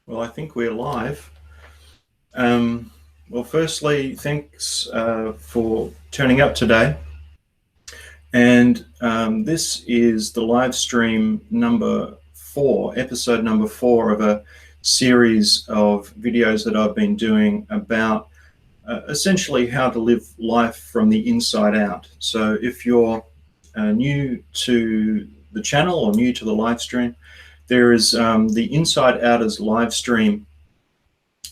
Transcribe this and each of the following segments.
Well, I think we're live. Well, firstly, thanks for turning up today. And this is the live stream number 4, episode number 4 of a series of videos that I've been doing about essentially how to live life from the inside out. So if you're new to the channel or new to the live stream, there is the Inside Outers live stream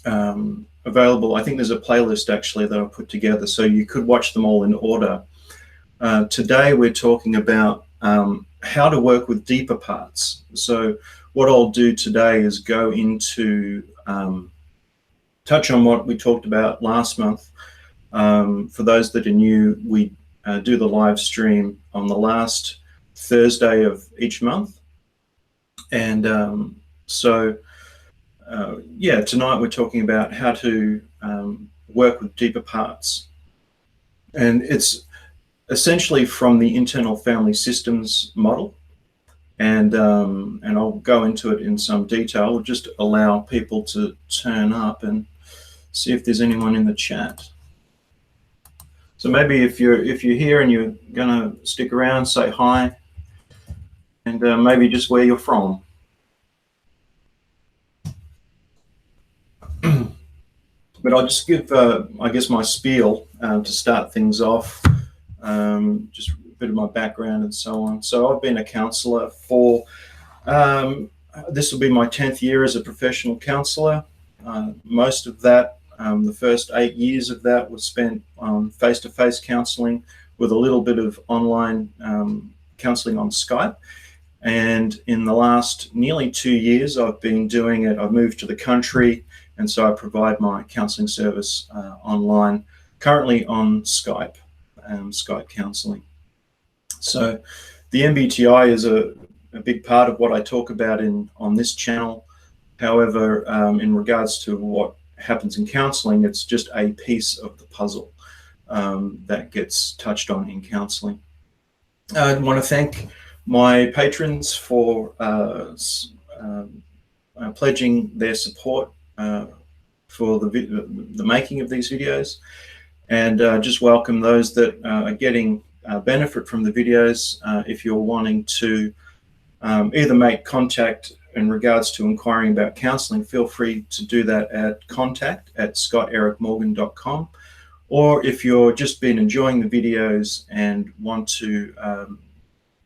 available. I think there's a playlist actually that I've put together, so you could watch them all in order. Today we're talking about how to work with deeper parts. So what I'll do today is go into touch on what we talked about last month. For those that are new, we do the live stream on the last Thursday of each month. And tonight we're talking about how to work with deeper parts. And it's essentially from the internal family systems model. And I'll go into it in some detail. We'll just allow people to turn up and see if there's anyone in the chat. So maybe if you're here and you're gonna stick around, say hi, and maybe just where you're from. But I'll just give, I guess, my spiel to start things off, just a bit of my background and so on. So I've been a counsellor for, this will be my 10th year as a professional counsellor. Most of that, the first 8 years of that was spent on face-to-face counselling with a little bit of online counselling on Skype. And in the last nearly 2 years, I've been doing it. I've moved to the country, and so I provide my counselling service online, currently on Skype, Skype counselling. So the MBTI is a big part of what I talk about on this channel. However, in regards to what happens in counselling, it's just a piece of the puzzle that gets touched on in counselling. I want to thank my patrons for pledging their support for the making of these videos, and just welcome those that are getting benefit from the videos. If you're wanting to either make contact in regards to inquiring about counselling, feel free to do that at contact@scottericmorgan.com. Or if you're just been enjoying the videos and want to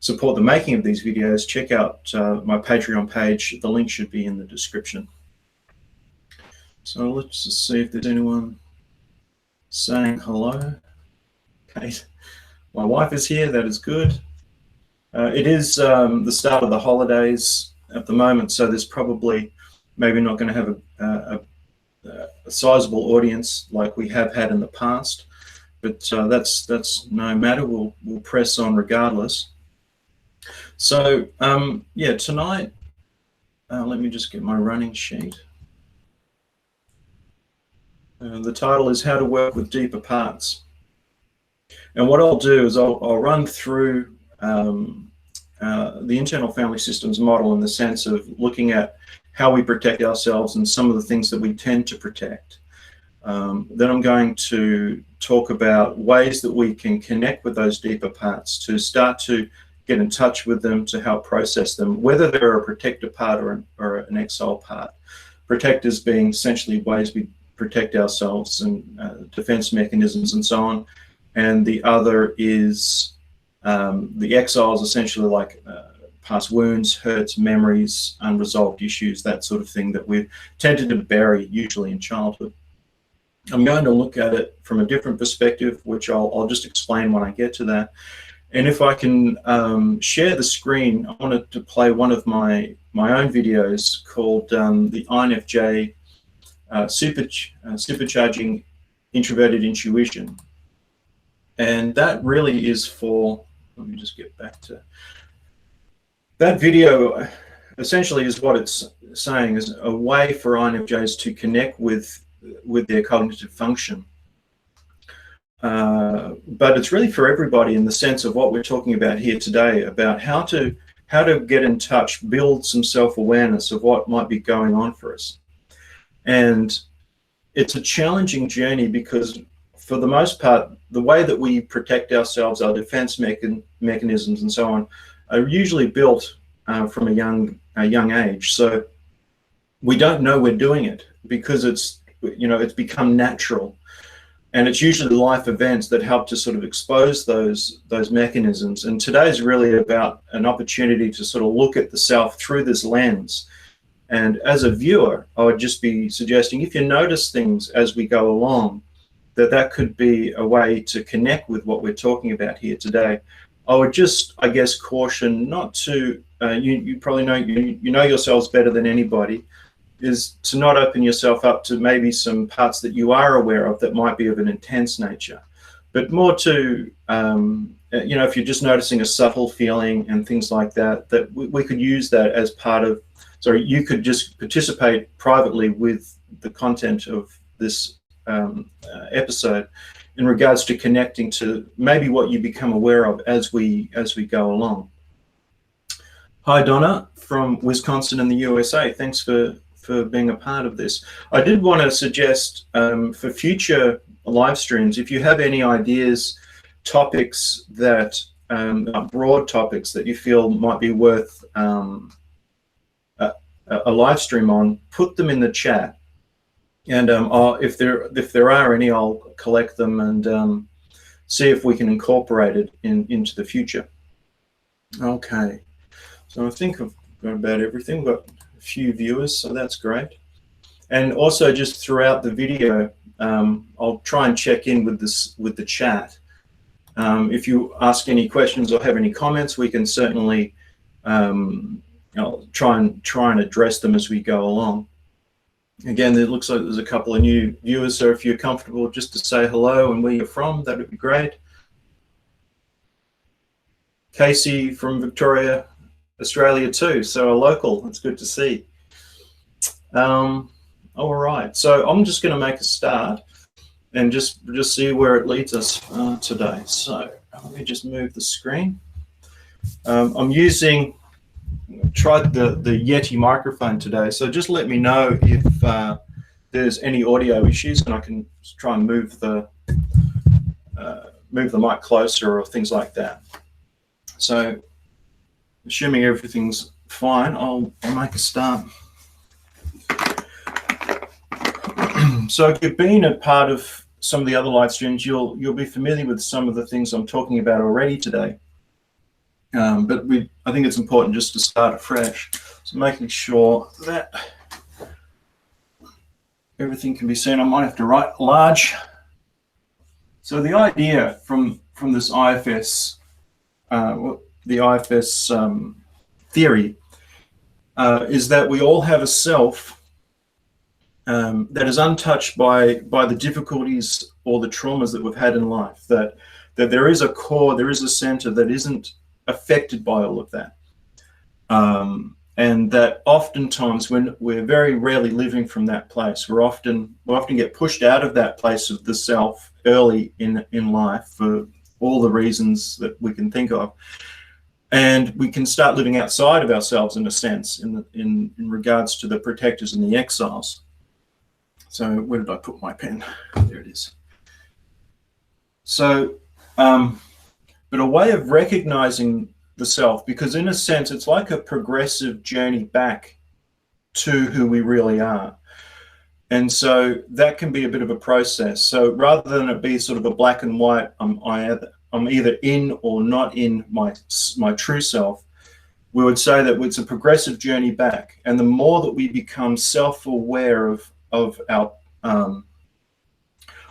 support the making of these videos, check out my Patreon page. The link should be in the description. So let's just see if there's anyone saying hello. Kate, my wife is here, that is good. It is the start of the holidays at the moment, so there's probably maybe not going to have a sizable audience like we have had in the past, but that's no matter. We'll press on regardless. So yeah, tonight, let me just get my running sheet. The title is How to Work with Deeper Parts. And what I'll do is I'll run through the internal family systems model in the sense of looking at how we protect ourselves and some of the things that we tend to protect. Then I'm going to talk about ways that we can connect with those deeper parts to start to get in touch with them, to help process them, whether they're a protector part or an exile part. Protectors being essentially ways we protect ourselves and defense mechanisms and so on. And the other is the exiles, essentially like past wounds, hurts, memories, unresolved issues, that sort of thing that we've tended to bury usually in childhood. I'm going to look at it from a different perspective, which I'll just explain when I get to that. And if I can share the screen, I wanted to play one of my own videos called the infj supercharging introverted intuition. And that really is for, let me just get back to that video. Essentially is what it's saying is a way for INFJs to connect with their cognitive function. But it's really for everybody in the sense of what we're talking about here today, about how to get in touch, build some self-awareness of what might be going on for us. And it's a challenging journey because for the most part, the way that we protect ourselves, our defense mechanisms and so on, are usually built from a young age. So we don't know we're doing it because it's become natural. And it's usually life events that help to sort of expose those mechanisms. And today is really about an opportunity to sort of look at the self through this lens. And as a viewer, I would just be suggesting, if you notice things as we go along, that could be a way to connect with what we're talking about here today. I would just, I guess, caution not to, you probably know, you know yourselves better than anybody, is to not open yourself up to maybe some parts that you are aware of that might be of an intense nature, but more to, if you're just noticing a subtle feeling and things like that, that we could use that as part of, you could just participate privately with the content of this episode in regards to connecting to maybe what you become aware of as we go along. Hi, Donna from Wisconsin in the USA. Thanks for being a part of this. I did want to suggest for future live streams, if you have any ideas, topics that broad topics that you feel might be worth a live stream on, put them in the chat, and if there are any, I'll collect them and see if we can incorporate it into the future. Okay, so I think I've got about everything. We've got few viewers, so that's great. And also, just throughout the video, I'll try and check in with the chat. If you ask any questions or have any comments, we can certainly I'll try and address them as we go along. Again, it looks like there's a couple of new viewers, so if you're comfortable just to say hello and where you're from, that would be great. Casey from Victoria, Australia too, so a local. It's good to see. All right, so I'm just going to make a start and just see where it leads us today. So let me just move the screen. I'm tried the Yeti microphone today, so just let me know if there's any audio issues, and I can try and move the mic closer or things like that. So, assuming everything's fine, I'll make a start. So if you've been a part of some of the other live streams, you'll be familiar with some of the things I'm talking about already today. But I think it's important just to start afresh. So making sure that everything can be seen. I might have to write large. So the idea from this IFS, theory, is that we all have a self that is untouched by the difficulties or the traumas that we've had in life. That there is a core, there is a center that isn't affected by all of that, and that oftentimes when we're very rarely living from that place, we often get pushed out of that place of the self early in life for all the reasons that we can think of, and we can start living outside of ourselves in a sense in regards to the protectors and the exiles. So where did I put my pen? There it is. So but a way of recognizing the self, because in a sense, it's like a progressive journey back to who we really are. And so that can be a bit of a process. So rather than it be sort of a black and white, I'm either in or not in my true self, we would say that it's a progressive journey back. And the more that we become self-aware of our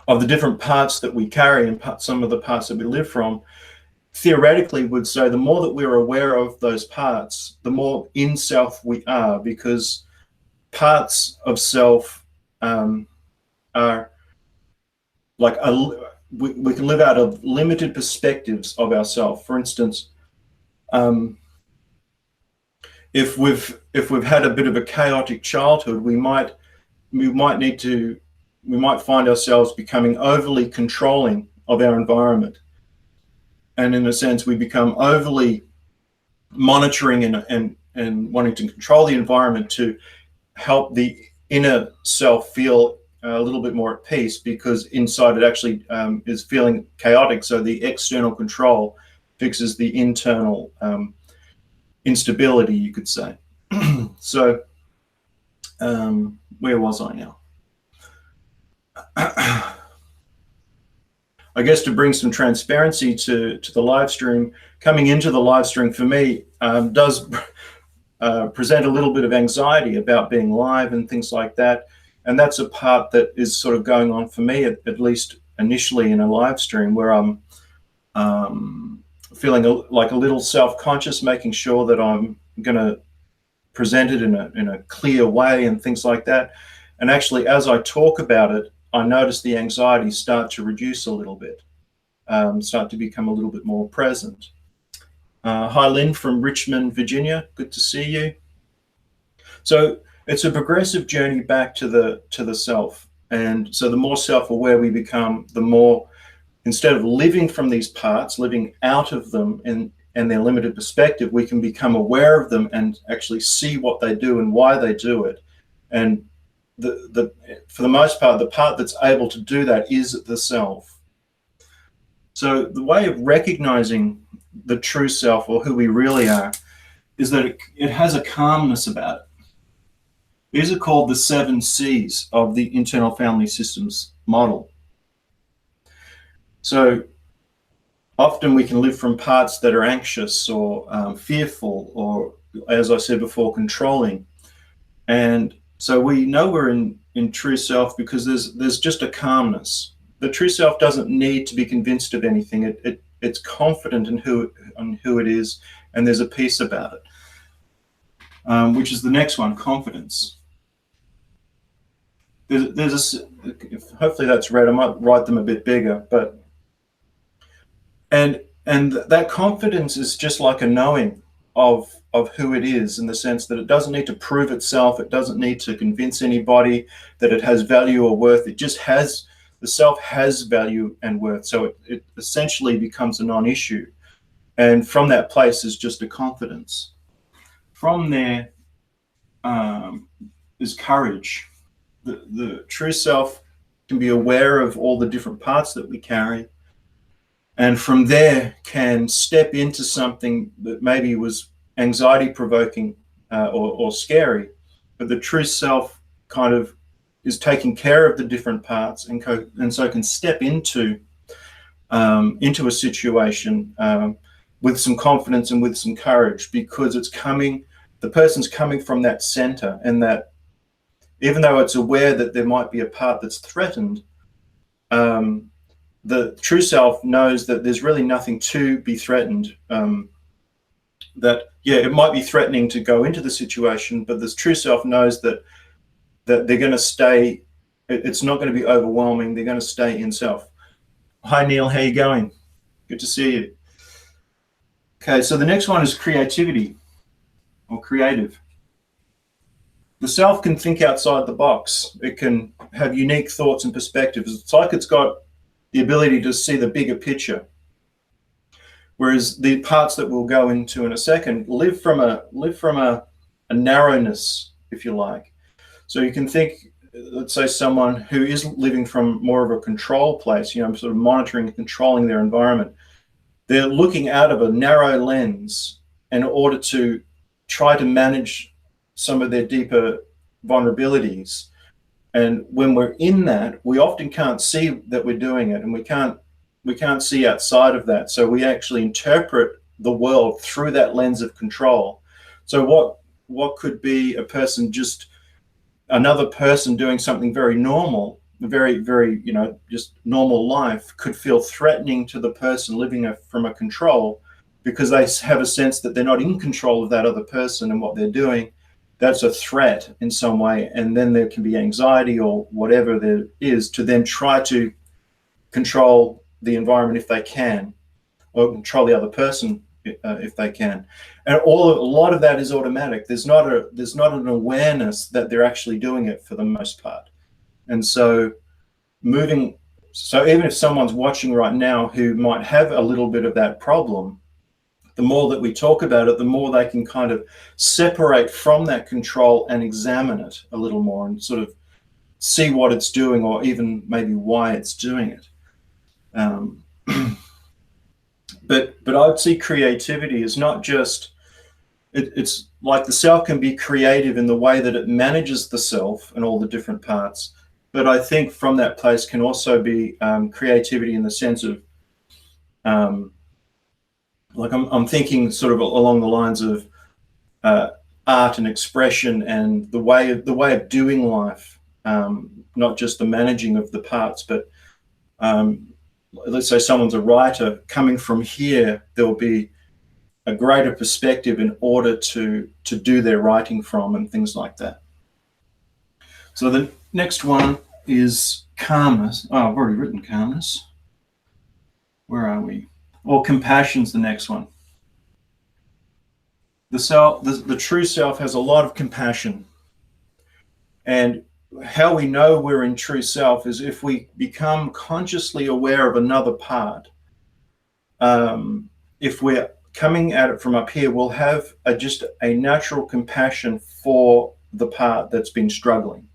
of the different parts that we carry and some of the parts that we live from, theoretically would say the more that we're aware of those parts, the more in self we are, because parts of self are like we can live out of limited perspectives of ourselves. For instance, if we've had a bit of a chaotic childhood, we might find ourselves becoming overly controlling of our environment. And in a sense, we become overly monitoring and wanting to control the environment to help the inner self feel a little bit more at peace, because inside it actually is feeling chaotic. So the external control fixes the internal instability, you could say. So where was I now? I guess to bring some transparency to the live stream, coming into the live stream for me does present a little bit of anxiety about being live and things like that. And that's a part that is sort of going on for me, at least initially in a live stream, where I'm feeling like a little self-conscious, making sure that I'm going to present it in a clear way and things like that. And actually, as I talk about it, I notice the anxiety start to reduce a little bit, start to become a little bit more present. Hi, Lynn from Richmond, Virginia. Good to see you. So it's a progressive journey back to the self. And so the more self-aware we become, the more, instead of living from these parts, living out of them and their limited perspective, we can become aware of them and actually see what they do and why they do it. And for the most part, the part that's able to do that is the self. So the way of recognizing the true self, or who we really are, is that it has a calmness about it. These are called the 7 C's of the internal family systems model. So often we can live from parts that are anxious or fearful, or, as I said before, controlling. And so we know we're in true self because there's just a calmness. The true self doesn't need to be convinced of anything. It's confident in who it is, and there's a peace about it, which is the next one, confidence. Hopefully that's red. I might write them a bit bigger, but and that confidence is just like a knowing of who it is, in the sense that it doesn't need to prove itself. It doesn't need to convince anybody that it has value or worth. It just has, the self has value and worth. So it essentially becomes a non-issue. And from that place is just a confidence. From there is courage. The true self can be aware of all the different parts that we carry, and from there can step into something that maybe was anxiety provoking or scary, but the true self kind of is taking care of the different parts, and so can step into a situation with some confidence and with some courage, because the person's coming from that center, and that even though it's aware that there might be a part that's threatened, the true self knows that there's really nothing to be threatened. That, yeah, it might be threatening to go into the situation, but the true self knows that they're going to stay, it's not going to be overwhelming. They're going to stay in self. Hi, Neil, how you going? Good to see you. Okay, so the next one is creativity, or creative. The self can think outside the box. It can have unique thoughts and perspectives. It's like it's got the ability to see the bigger picture. Whereas the parts that we'll go into in a second live from a narrowness, if you like. So you can think, let's say, someone who is living from more of a control place, sort of monitoring and controlling their environment. They're looking out of a narrow lens in order to try to manage some of their deeper vulnerabilities. And when we're in that, we often can't see that we're doing it, and we can't see outside of that. So we actually interpret the world through that lens of control. So what could be a person, just another person doing something very normal, very, very, just normal life, could feel threatening to the person living from a control, because they have a sense that they're not in control of that other person and what they're doing. That's a threat in some way. And then there can be anxiety or whatever there is to then try to control the environment if they can, or control the other person if they can. And a lot of that is automatic. There's not an awareness that they're actually doing it for the most part. And so even if someone's watching right now who might have a little bit of that problem, the more that we talk about it, the more they can kind of separate from that control and examine it a little more and sort of see what it's doing, or even maybe why it's doing it. But I'd see creativity as not just, it's like the self can be creative in the way that it manages the self and all the different parts. But I think from that place can also be creativity in the sense of, like I'm thinking sort of along the lines of art and expression and the way of doing life, not just the managing of the parts, but let's say someone's a writer coming from here, there'll be a greater perspective in order to do their writing from and things like that. So the next one is calmness. Oh, I've already written calmness. Where are we? Or compassion's the next one. The self, the true self has a lot of compassion. And how we know we're in true self is if we become consciously aware of another part. If we're coming at it from up here, we'll have just a natural compassion for the part that's been struggling.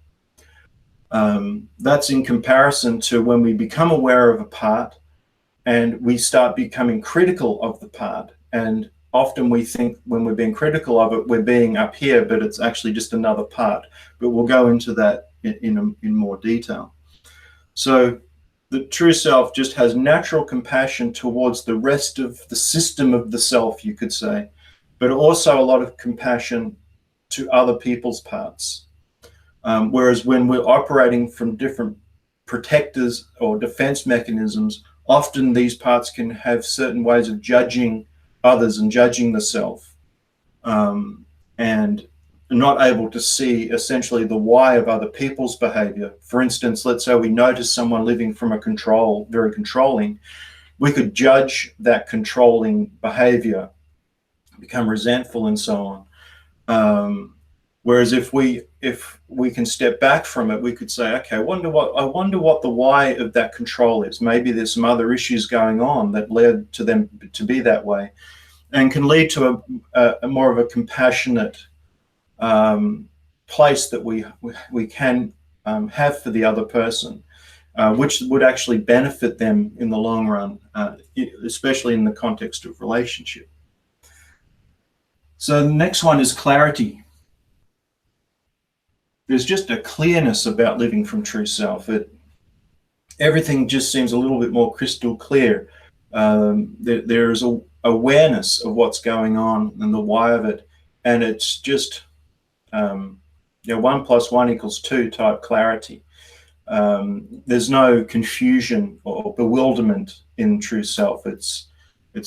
That's in comparison to when we become aware of a part and we start becoming critical of the part. And often we think when we're being critical of it, we're being up here, but it's actually just another part. But we'll go into that in more detail. So the true self just has natural compassion towards the rest of the system of the self, you could say, but also a lot of compassion to other people's parts. Whereas when we're operating from different protectors or defense mechanisms, often these parts can have certain ways of judging others and judging the self, and not able to see essentially the why of other people's behavior. For instance, let's say we notice someone living from a control, very controlling, we could judge that controlling behavior, become resentful and so on. Whereas if we can step back from it, we could say, okay, I wonder what the why of that control is. Maybe there's some other issues going on that led to them to be that way, and can lead to a more of a compassionate place that we can have for the other person, which would actually benefit them in the long run, especially in the context of relationship. So the next one is clarity. There's just a clearness about living from true self. Everything just seems a little bit more crystal clear. There's a awareness of what's going on and the why of it, and it's just 1 + 1 = 2 type clarity. There's no confusion or bewilderment in true self. It's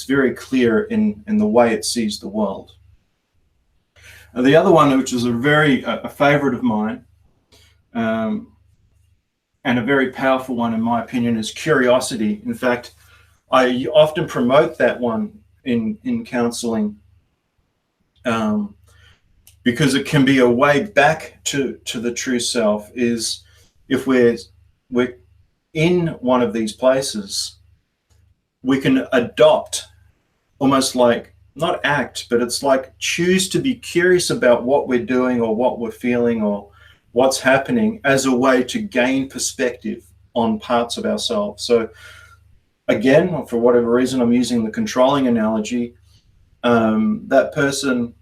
very clear in the way it sees the world. The other one, which is a favorite of mine, and a very powerful one in my opinion, is curiosity. In fact, I often promote that one in counseling, because it can be a way back to the true self. Is if we're in one of these places, we can adopt, almost like, not act, but it's like choose to be curious about what we're doing or what we're feeling or what's happening, as a way to gain perspective on parts of ourselves. So again, for whatever reason, I'm using the controlling analogy. That person,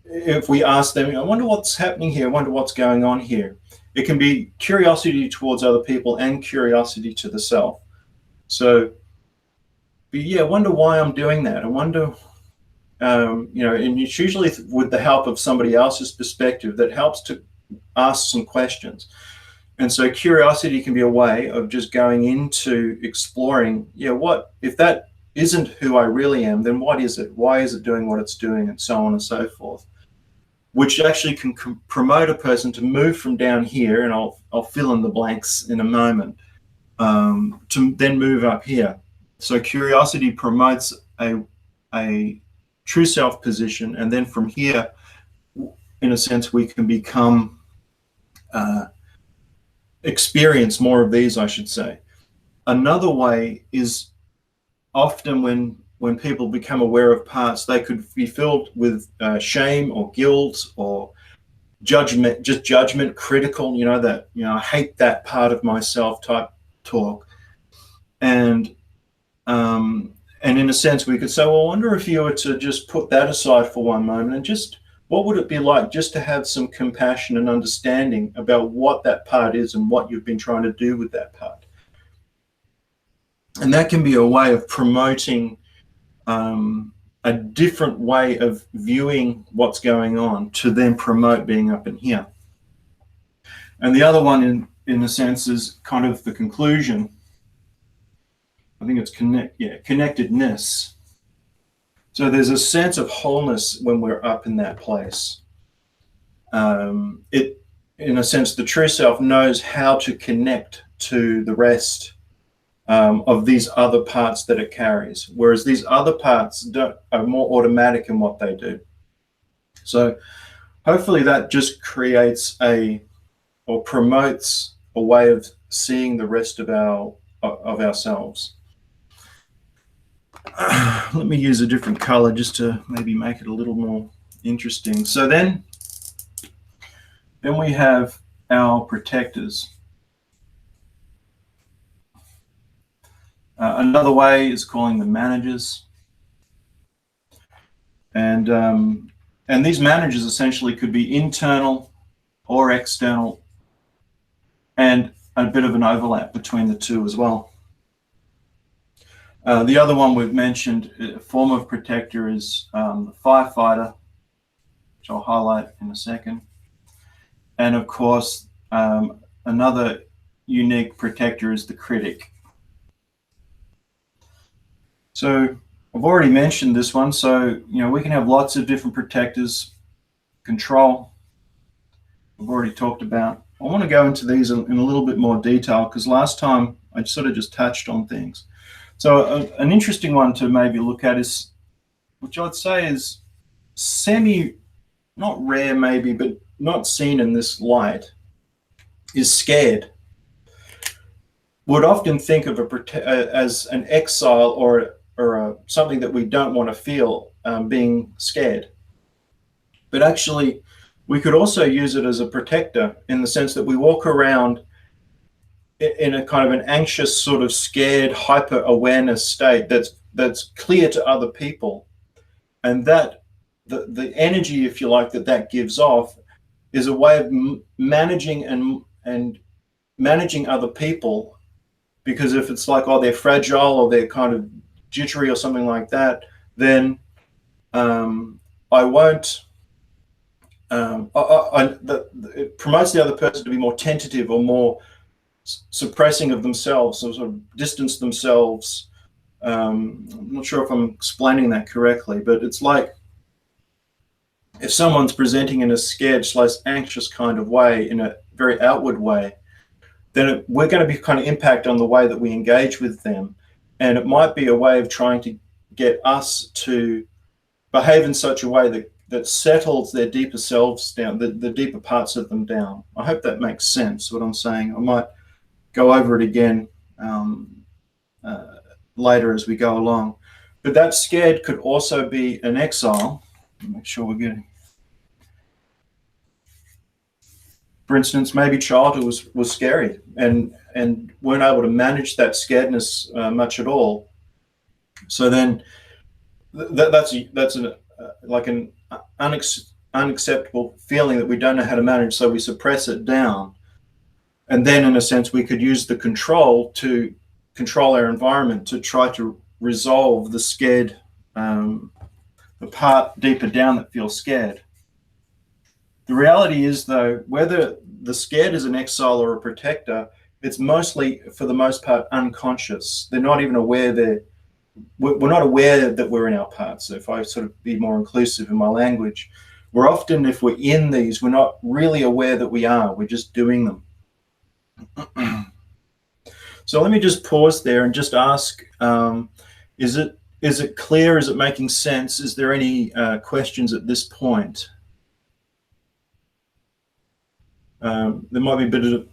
if we ask them, I wonder what's happening here, I wonder what's going on here, it can be curiosity towards other people and curiosity to the self. So, but yeah, I wonder why I'm doing that. I wonder, and it's usually with the help of somebody else's perspective that helps to ask some questions. And so curiosity can be a way of just going into exploring, what, if that isn't who I really am, then what is it? Why is it doing what it's doing? And so on and so forth, which actually can promote a person to move from down here, and I'll fill in the blanks in a moment, to then move up here. So curiosity promotes a true self position, and then from here, in a sense, we can become experience more of these, I should say. Another way is often when people become aware of parts, they could be filled with shame or guilt or judgment, just judgment, critical, that, I hate that part of myself type talk. And in a sense, we could say, well, I wonder if you were to just put that aside for one moment and just, what would it be like just to have some compassion and understanding about what that part is and what you've been trying to do with that part? And that can be a way of promoting a different way of viewing what's going on to then promote being up in here. And the other one, in a sense, is kind of the conclusion. I think it's connectedness. So there's a sense of wholeness when we're up in that place. In a sense, the true self knows how to connect to the rest of these other parts that it carries, whereas these other parts are more automatic in what they do. So hopefully that just creates or promotes a way of seeing the rest of ourselves. Let me use a different color just to maybe make it a little more interesting. So then we have our protectors. Another way is calling them managers. And these managers essentially could be internal or external, and a bit of an overlap between the two as well. The other one we've mentioned, a form of protector, is the firefighter, which I'll highlight in a second. And of course, another unique protector is the critic. So I've already mentioned this one. So, we can have lots of different protectors. Control, I've already talked about. I want to go into these in a little bit more detail because last time I sort of just touched on things. So an interesting one to maybe look at is, which I'd say is not rare maybe, but not seen in this light, is scared. Would often think of as an exile or something that we don't want to feel, being scared. But actually, we could also use it as a protector in the sense that we walk around in a kind of an anxious, sort of scared, hyper awareness state that's clear to other people, and that the energy, if you like, that gives off is a way of managing and managing other people. Because if it's like, they're fragile or they're kind of jittery or something like that, then I won't. It promotes the other person to be more tentative or more suppressing of themselves, or sort of distance themselves. I'm not sure if I'm explaining that correctly, but it's like if someone's presenting in a scared / anxious kind of way, in a very outward way, then we're going to be kind of impact on the way that we engage with them. And it might be a way of trying to get us to behave in such a way that settles their deeper selves down, the deeper parts of them down. I hope that makes sense, what I'm saying. I might go over it again later as we go along. But that scared could also be an exile. Make sure we're getting. For instance, maybe childhood was scary and weren't able to manage that scaredness much at all. So then that's an unacceptable feeling that we don't know how to manage, so we suppress it down. And then, in a sense, we could use the control to control our environment to try to resolve the scared, the part deeper down that feels scared. The reality is, though, whether the scared is an exile or a protector, it's mostly, for the most part, unconscious. They're not even aware we're not aware that we're in our parts. So if I sort of be more inclusive in my language, we're often, if we're in these, we're not really aware that we are. We're just doing them. So let me just pause there and just ask, is it clear? Is it making sense? Is there any questions at this point? There might be a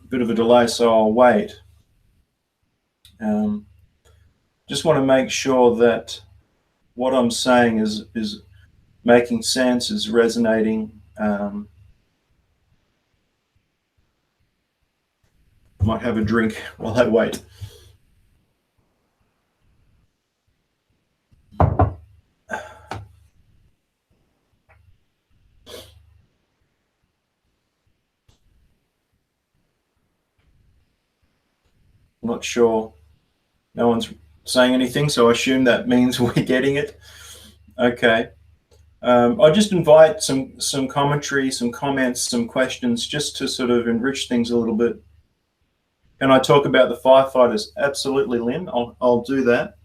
bit of a delay, so I'll wait. Just want to make sure that what I'm saying is making sense, is resonating. Might have a drink while I wait. I'm not sure. No one's saying anything, so I assume that means we're getting it. Okay. I just invite some commentary, some comments, some questions, just to sort of enrich things a little bit. Can I talk about the firefighters? Absolutely, Lynn. I'll do that.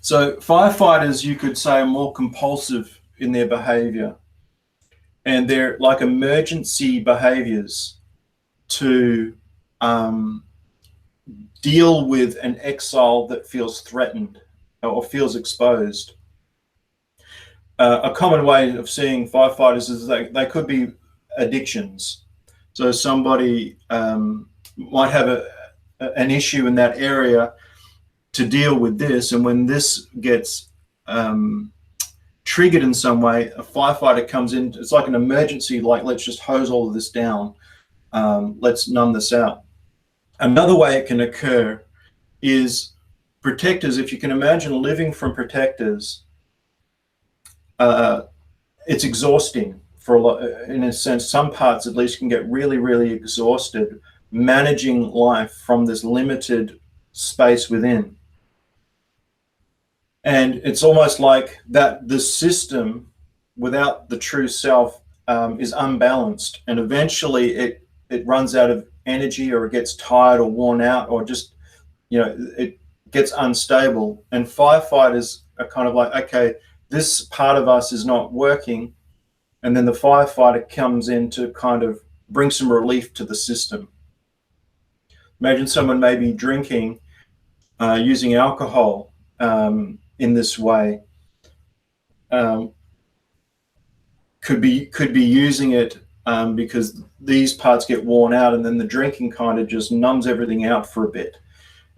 So firefighters, you could say, are more compulsive in their behavior, and they're like emergency behaviors to deal with an exile that feels threatened or feels exposed. A common way of seeing firefighters is they could be addictions. So somebody might have an issue in that area to deal with this, and when this gets triggered in some way, a firefighter comes in. It's like an emergency, like, let's just hose all of this down. Let's numb this out. Another way it can occur is protectors. If you can imagine living from protectors, it's exhausting for a lot. In a sense, some parts at least can get really, really exhausted managing life from this limited space within. And it's almost like that the system without the true self is unbalanced, and eventually it runs out of energy, or it gets tired or worn out, or just, it gets unstable. And firefighters are kind of like, okay, this part of us is not working, and then the firefighter comes in to kind of bring some relief to the system. Imagine someone maybe drinking, using alcohol in this way, could be using it because these parts get worn out, and then the drinking kind of just numbs everything out for a bit.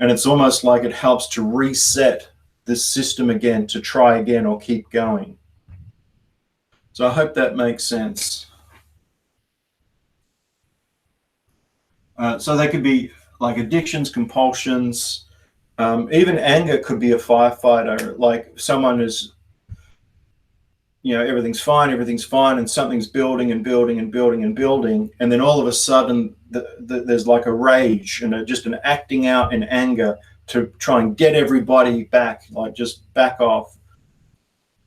And it's almost like it helps to reset this system again, to try again or keep going. So I hope that makes sense. So they could be like addictions, compulsions, even anger could be a firefighter. Like someone is, everything's fine, and something's building and building and building and building, and then all of a sudden there's like a rage and just an acting out in anger to try and get everybody back, like just back off.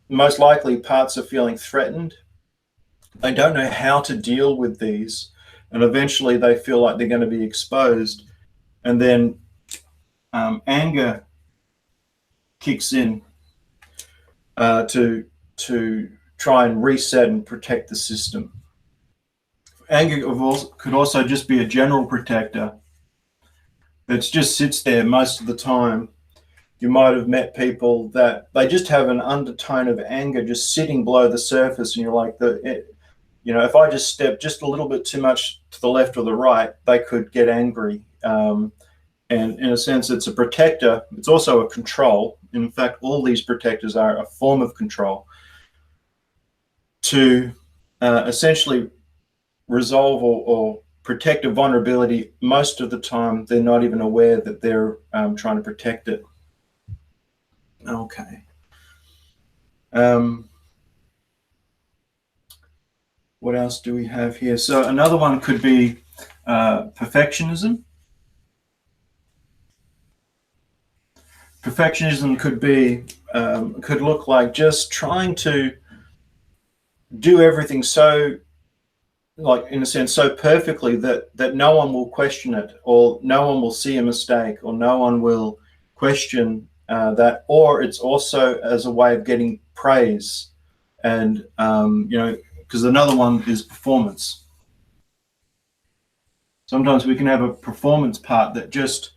Most likely parts are feeling threatened. They don't know how to deal with these, and eventually they feel like they're going to be exposed, and then anger kicks in to try and reset and protect the system. Anger could also just be a general protector that just sits there most of the time. You might have met people that they just have an undertone of anger just sitting below the surface, and you're like, if I just step just a little bit too much to the left or the right, they could get angry. And in a sense, it's a protector. It's also a control. In fact, all these protectors are a form of control to essentially resolve or protect a vulnerability. Most of the time, they're not even aware that they're trying to protect it. Okay. What else do we have here? So another one could be perfectionism. Perfectionism could look like just trying to do everything so, like, in a sense, so perfectly that no one will question it, or no one will see a mistake, or no one will question that. Or it's also as a way of getting praise, and because another one is performance. Sometimes we can have a performance part that just,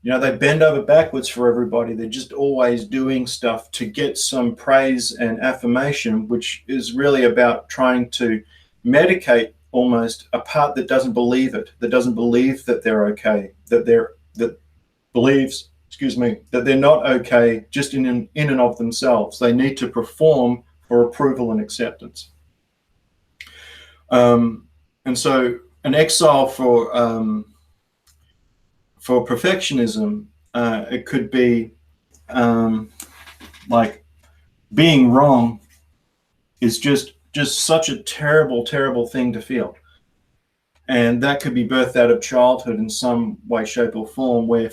they bend over backwards for everybody. They're just always doing stuff to get some praise and affirmation, which is really about trying to medicate almost a part that doesn't believe it, that doesn't believe that they're okay, that believes, excuse me, that they're not okay just in and of themselves. They need to perform for approval and acceptance. And so an exile for perfectionism, it could be like being wrong is just such a terrible thing to feel. And that could be birthed out of childhood in some way, shape, or form, where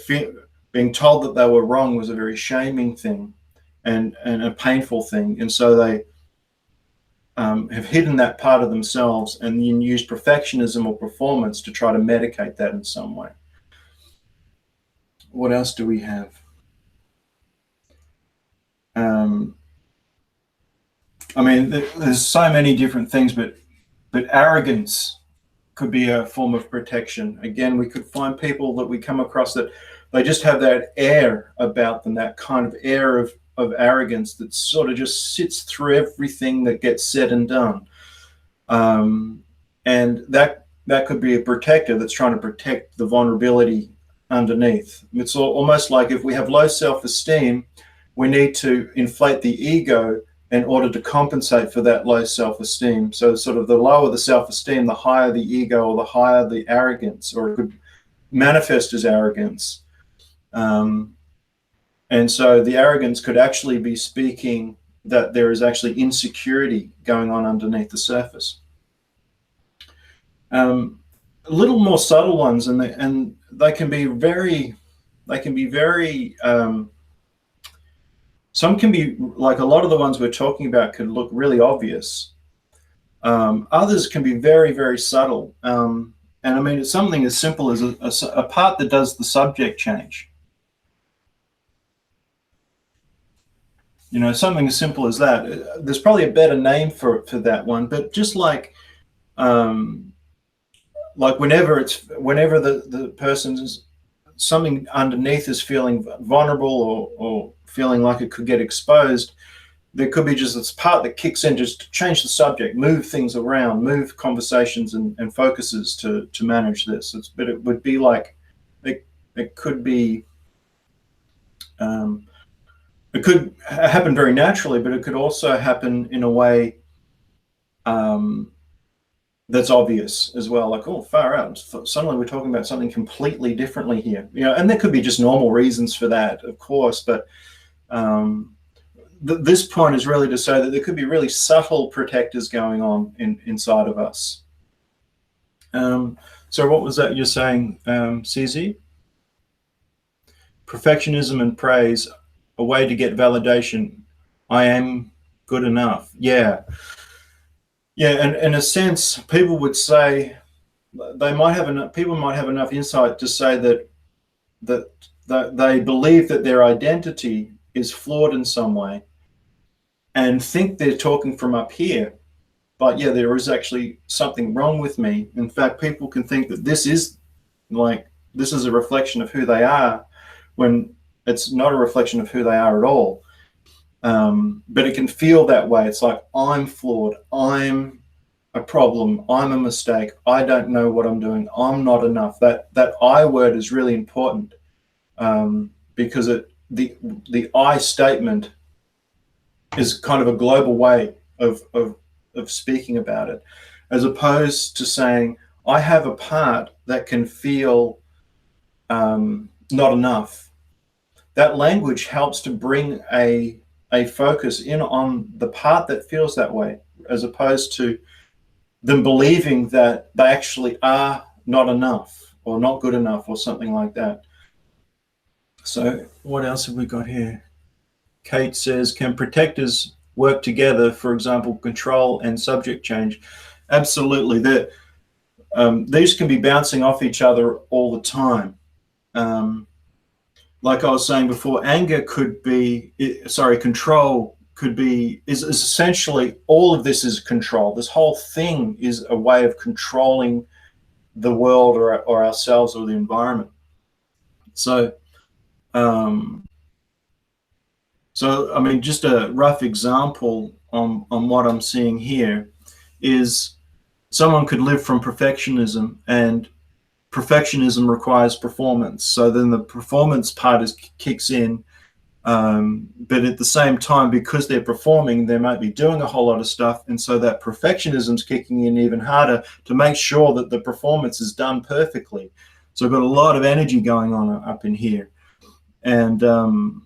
being told that they were wrong was a very shaming thing and a painful thing. And so they have hidden that part of themselves and then use perfectionism or performance to try to medicate that in some way. What else do we have? I mean, there's so many different things, but arrogance could be a form of protection. Again, we could find people that we come across that they just have that air about them, that kind of air of arrogance that sort of just sits through everything that gets said and done. And that could be a protector that's trying to protect the vulnerability underneath. It's almost like if we have low self-esteem, we need to inflate the ego in order to compensate for that low self-esteem. So sort of the lower the self-esteem, the higher the ego, or the higher the arrogance, or it could manifest as arrogance. And so the arrogance could actually be speaking that there is actually insecurity going on underneath the surface. A little more subtle ones, and they can be very, some can be, like a lot of the ones we're talking about could look really obvious. Others can be very, very subtle. And I mean, it's something as simple as a part that does the subject change. You know, something as simple as that. There's probably a better name for that one, but just like whenever the person's something underneath is feeling vulnerable or feeling like it could get exposed, there could be just this part that kicks in just to change the subject, move things around, move conversations and focuses to manage this. But it would be like it could be it could happen very naturally, but it could also happen in a way that's obvious as well. Like, oh, far out! Suddenly we're talking about something completely differently here. You know, and there could be just normal reasons for that, of course. But this point is really to say that there could be really subtle protectors going on inside of us. So what was that you're saying, CZ? Perfectionism and praise, a way to get validation. I am good enough. Yeah. And in a sense, people would say people might have enough insight to say that they believe that their identity is flawed in some way and think they're talking from up here. But yeah, there is actually something wrong with me. In fact, people can think that this is a reflection of who they are, when it's not a reflection of who they are at all. But it can feel that way. It's like, I'm flawed, I'm a problem, I'm a mistake, I don't know what I'm doing, I'm not enough. That I word is really important, because the I statement is kind of a global way of speaking about it, as opposed to saying, I have a part that can feel not enough. That language helps to bring a focus in on the part that feels that way, as opposed to them believing that they actually are not enough or not good enough or something like that. So what else have we got here? Kate says, can protectors work together, for example, control and subject change? Absolutely. These can be bouncing off each other all the time. Like I was saying before, control is essentially, all of this is control. This whole thing is a way of controlling the world or ourselves or the environment. So I mean, just a rough example on what I'm seeing here is someone could live from perfectionism and perfectionism requires performance. So then the performance part kicks in. But at the same time, because they're performing, they might be doing a whole lot of stuff. And so that perfectionism's kicking in even harder to make sure that the performance is done perfectly. So I've got a lot of energy going on up in here. And then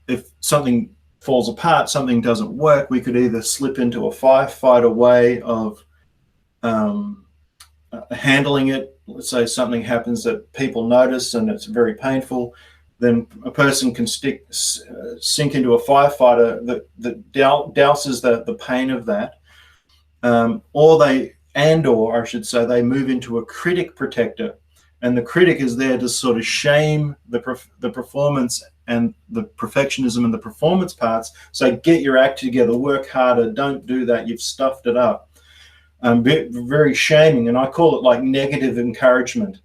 if something falls apart, something doesn't work, we could either slip into a firefighter way of handling it. Let's say something happens that people notice and it's very painful, then a person can sink into a firefighter that douses the pain of that, or I should say, they move into a critic protector, and the critic is there to sort of shame the performance and the perfectionism and the performance parts. So get your act together, work harder, don't do that, you've stuffed it up. Very shaming, and I call it like negative encouragement.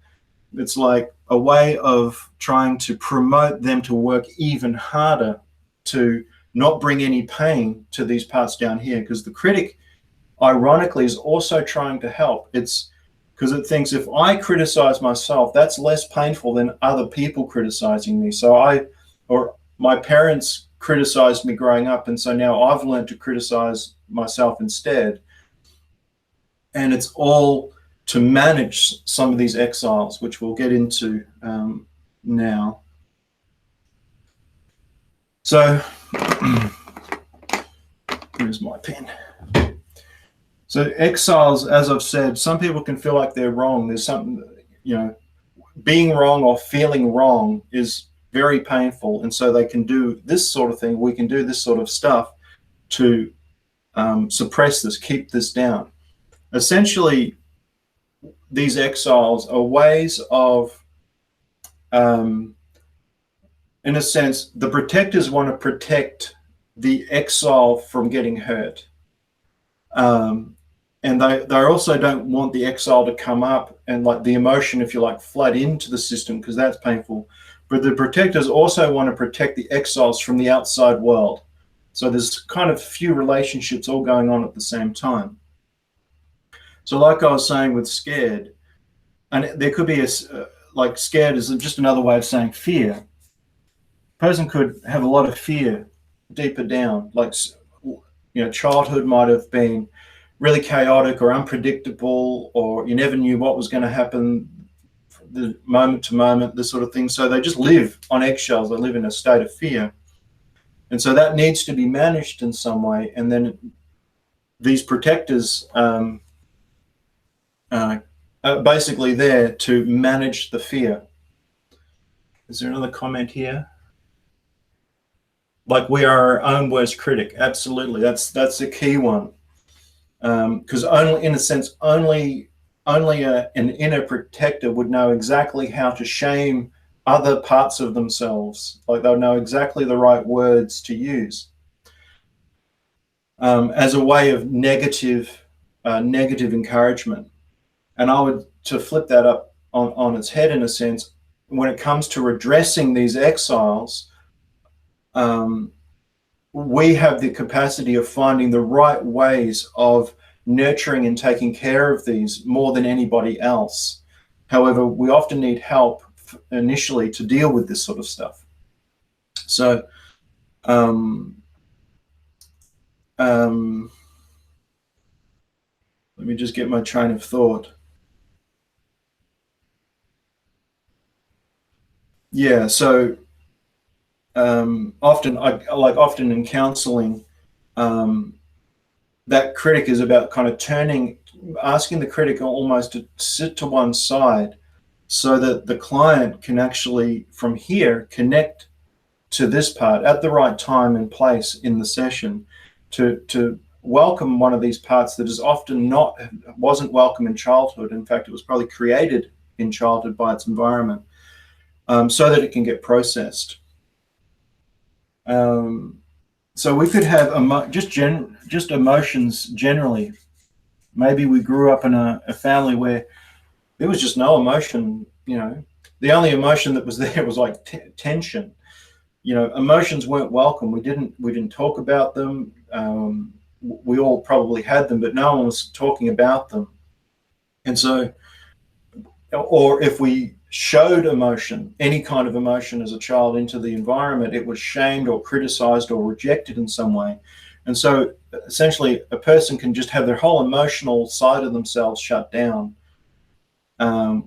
It's like a way of trying to promote them to work even harder to not bring any pain to these parts down here, because the critic, ironically, is also trying to help. It's because it thinks if I criticize myself, that's less painful than other people criticizing me. So my parents criticized me growing up, and so now I've learned to criticize myself instead. And it's all to manage some of these exiles, which we'll get into now. So here's my pen. So exiles, as I've said, some people can feel like they're wrong. There's something, being wrong or feeling wrong is very painful. And so they can do this sort of thing. We can do this sort of stuff to suppress this, keep this down. Essentially, these exiles are ways of, in a sense, the protectors want to protect the exile from getting hurt. And they also don't want the exile to come up and, like, the emotion, if you like, flood into the system, because that's painful. But the protectors also want to protect the exiles from the outside world. So there's kind of few relationships all going on at the same time. So like I was saying with scared, and there could be like scared is just another way of saying fear. A person could have a lot of fear deeper down, like, childhood might have been really chaotic or unpredictable, or you never knew what was going to happen, the moment to moment, this sort of thing. So they just live on eggshells. They live in a state of fear. And so that needs to be managed in some way. And then these protectors are basically there to manage the fear. Is there another comment here? Like, we are our own worst critic. Absolutely, that's a key one. Because only an inner protector would know exactly how to shame other parts of themselves. Like, they'll know exactly the right words to use as a way of negative encouragement. And I would, to flip that up on its head, in a sense, when it comes to redressing these exiles, we have the capacity of finding the right ways of nurturing and taking care of these more than anybody else. However, we often need help initially to deal with this sort of stuff. So let me just get my train of thought. Yeah, so often in counseling, that critic is about kind of asking the critic almost to sit to one side, so that the client can actually, from here, connect to this part at the right time and place in the session, to welcome one of these parts that is often wasn't welcome in childhood. In fact, it was probably created in childhood by its environment, so that it can get processed. So we could have just emotions generally. Maybe we grew up in a family where there was just no emotion. The only emotion that was there was like tension. Emotions weren't welcome. We didn't talk about them. We all probably had them, but no one was talking about them. And so, or if we showed emotion, any kind of emotion as a child into the environment, it was shamed or criticized or rejected in some way. And so essentially a person can just have their whole emotional side of themselves shut down,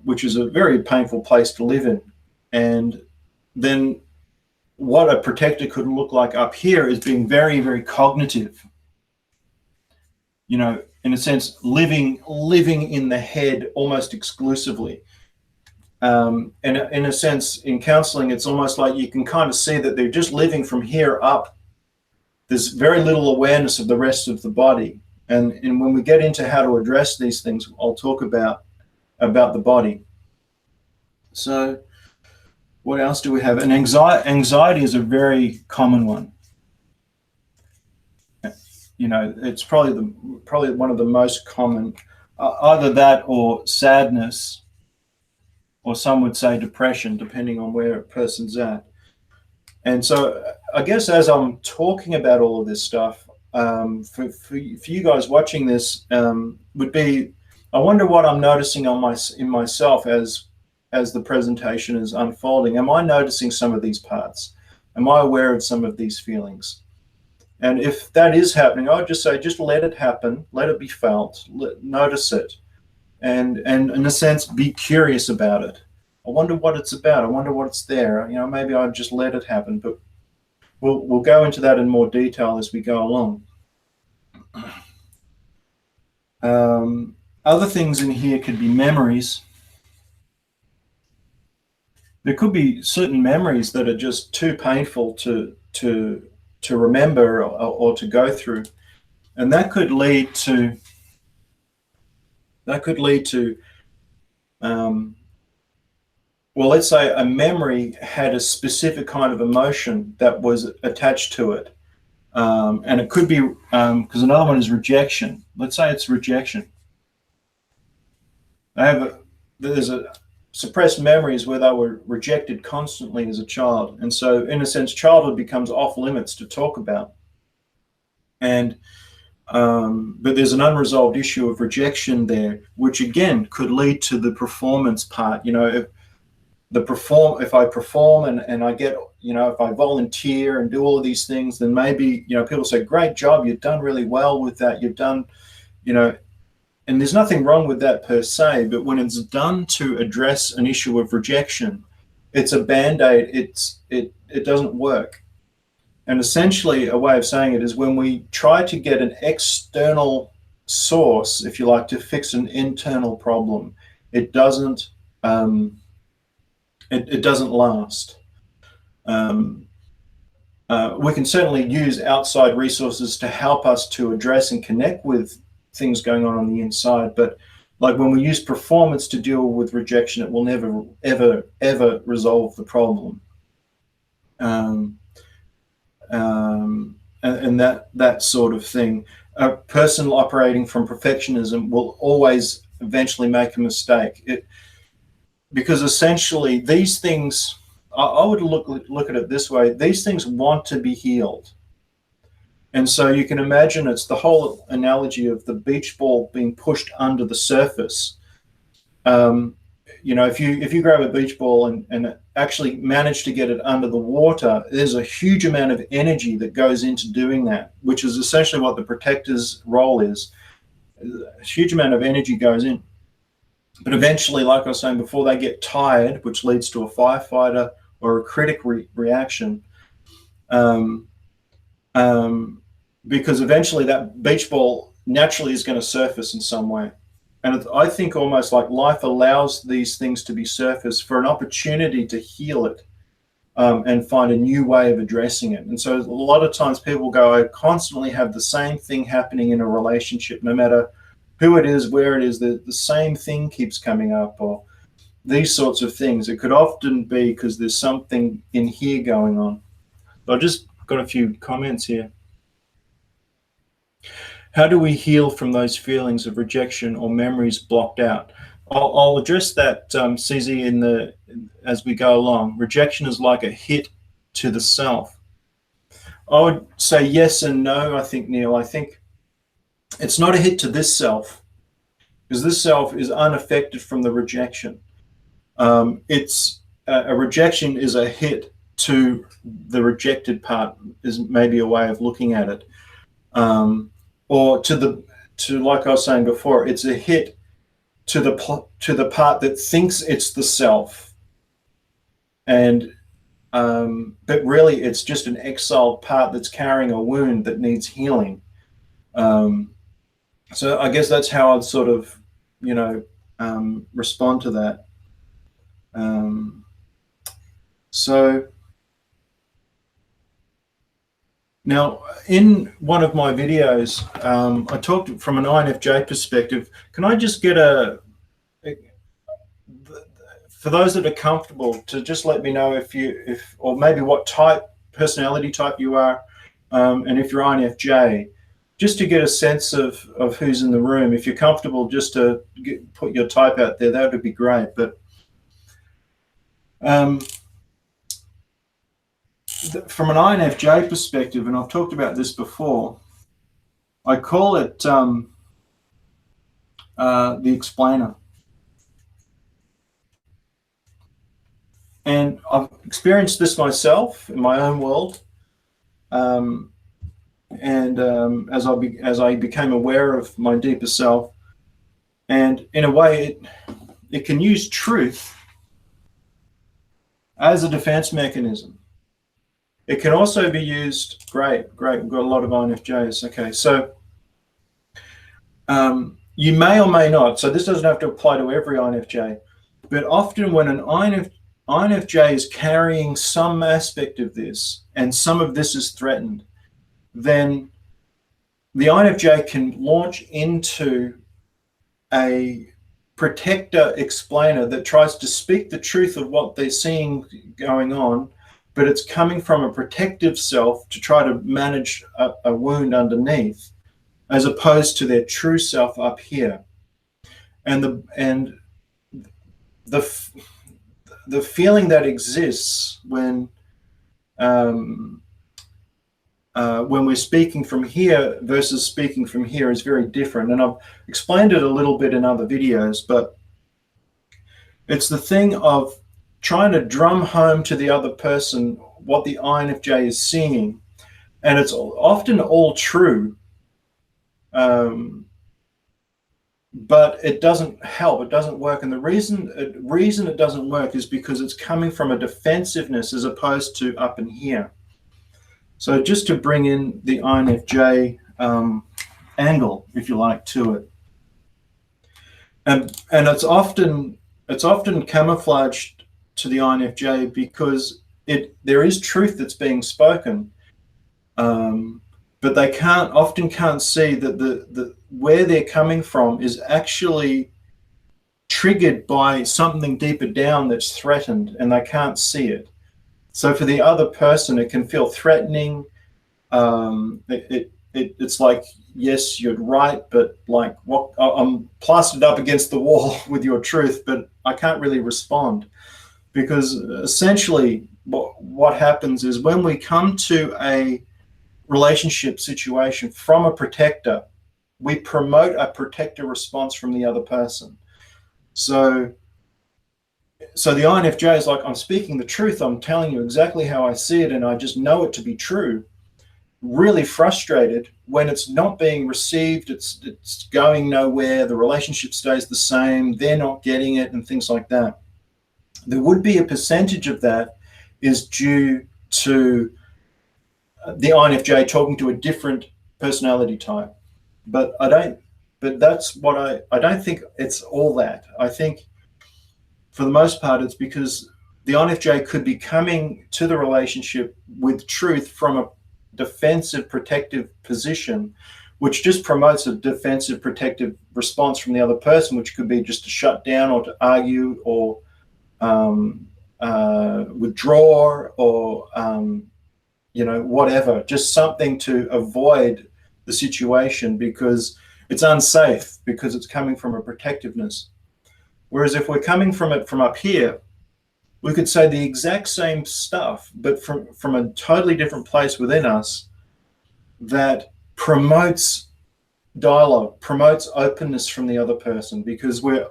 which is a very painful place to live in. And then what a protector could look like up here is being very, very cognitive, you know, in a sense, living in the head almost exclusively. And in a sense, in counseling, it's almost like you can kind of see that they're just living from here up. There's very little awareness of the rest of the body. And when we get into how to address these things, I'll talk about the body. So what else do we have? And anxiety is a very common one. You know, it's probably one of the most common, either that or sadness, or some would say depression, depending on where a person's at. And so I guess as I'm talking about all of this stuff, for you guys watching this, would be, I wonder what I'm noticing in myself as the presentation is unfolding. Am I noticing some of these parts? Am I aware of some of these feelings? And if that is happening, I would just say, just let it happen, let it be felt, notice it, and in a sense, be curious about it. I wonder what it's about. I wonder what it's there. You know, maybe I'd just let it happen, but we'll go into that in more detail as we go along. Other things in here could be memories. There could be certain memories that are just too painful to remember or to go through, and that could lead to well, let's say a memory had a specific kind of emotion that was attached to it, and it could be because another one is rejection. Let's say it's rejection. There's suppressed memories where they were rejected constantly as a child, and so in a sense childhood becomes off limits to talk about. And but there's an unresolved issue of rejection there, which again could lead to the performance part. You know, if I perform and I get, you know, if I volunteer and do all of these things, then maybe, you know, people say, great job, you've done really well with that, you've done, you know, and there's nothing wrong with that per se, but when it's done to address an issue of rejection, it's a band-aid, it doesn't work. And essentially a way of saying it is when we try to get an external source, if you like, to fix an internal problem, it doesn't it doesn't last. We can certainly use outside resources to help us to address and connect with things going on the inside, but like when we use performance to deal with rejection, it will never, ever, ever resolve the problem. And that sort of thing. A person operating from perfectionism will always eventually make a mistake. Because essentially these things, I would look at it this way, these things want to be healed. And so you can imagine it's the whole analogy of the beach ball being pushed under the surface. You know, if you grab a beach ball and actually manage to get it under the water, there's a huge amount of energy that goes into doing that, which is essentially what the protector's role is. A huge amount of energy goes in. But eventually, like I was saying before, they get tired, which leads to a firefighter or a critic reaction. Because eventually that beach ball naturally is going to surface in some way. And I think almost like life allows these things to be surfaced for an opportunity to heal it, and find a new way of addressing it. And so a lot of times people go, I constantly have the same thing happening in a relationship, no matter who it is, where it is, the same thing keeps coming up, or these sorts of things. It could often be because there's something in here going on. So I've just got a few comments here. How do we heal from those feelings of rejection or memories blocked out? I'll address that, CZ, as we go along. Rejection is like a hit to the self. I would say yes and no, I think, Neil. I think it's not a hit to this self. because this self is unaffected from the rejection. It's a rejection is a hit to the rejected part, is maybe a way of looking at it, or to like I was saying before, it's a hit to the part that thinks it's the self, and but really it's just an exiled part that's carrying a wound that needs healing. So I guess that's how I'd sort of, respond to that. So now, in one of my videos, I talked from an INFJ perspective. Can I just get for those that are comfortable, to just let me know or maybe what personality type you are, and if you're INFJ, just to get a sense of who's in the room. If you're comfortable, just to put your type out there, that would be great. But from an INFJ perspective, and I've talked about this before, I call it the explainer. And I've experienced this myself in my own world. As I became aware of my deeper self, and in a way it can use truth as a defense mechanism. It can also be used, great, we've got a lot of INFJs. Okay, so you may or may not, so this doesn't have to apply to every INFJ, but often when an INFJ is carrying some aspect of this, and some of this is threatened, then the INFJ can launch into a protector explainer that tries to speak the truth of what they're seeing going on, but it's coming from a protective self to try to manage a wound underneath, as opposed to their true self up here. And the feeling that exists when we're speaking from here versus speaking from here is very different. And I've explained it a little bit in other videos, but it's the thing of trying to drum home to the other person what the INFJ is seeing. And it's often all true, but it doesn't help, it doesn't work. And the reason it doesn't work is because it's coming from a defensiveness as opposed to up in here. So just to bring in the INFJ angle, if you like, to it, and it's often camouflaged to the INFJ because there is truth that's being spoken, but they often can't see that the where they're coming from is actually triggered by something deeper down that's threatened, and they can't see it. So for the other person, it can feel threatening. It's like, yes, you're right, but like, what? I'm plastered up against the wall with your truth, but I can't really respond, because essentially what happens is when we come to a relationship situation from a protector, we promote a protector response from the other person. So the INFJ is like, I'm speaking the truth, I'm telling you exactly how I see it, and I just know it to be true. Really frustrated when it's not being received, it's going nowhere, the relationship stays the same, they're not getting it, and things like that. There would be a percentage of that is due to the INFJ talking to a different personality type, but I don't think it's all that. I think for the most part it's because the INFJ could be coming to the relationship with truth from a defensive protective position, which just promotes a defensive protective response from the other person, which could be just to shut down or to argue or withdraw or whatever, just something to avoid the situation because it's unsafe, because it's coming from a protectiveness. Whereas if we're coming from it from up here, we could say the exact same stuff, but from a totally different place within us that promotes dialogue, promotes openness from the other person, because when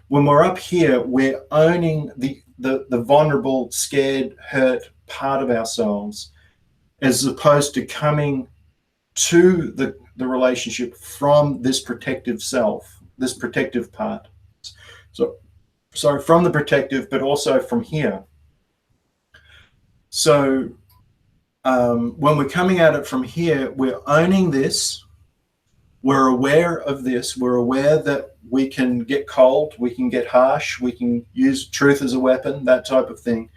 we're up here, we're owning the vulnerable, scared, hurt part of ourselves, as opposed to coming to the relationship from this protective self, this protective part. So, sorry, from the protective, but also from here. So when we're coming at it from here, we're owning this. We're aware of this. We're aware that we can get cold, we can get harsh, we can use truth as a weapon, that type of thing.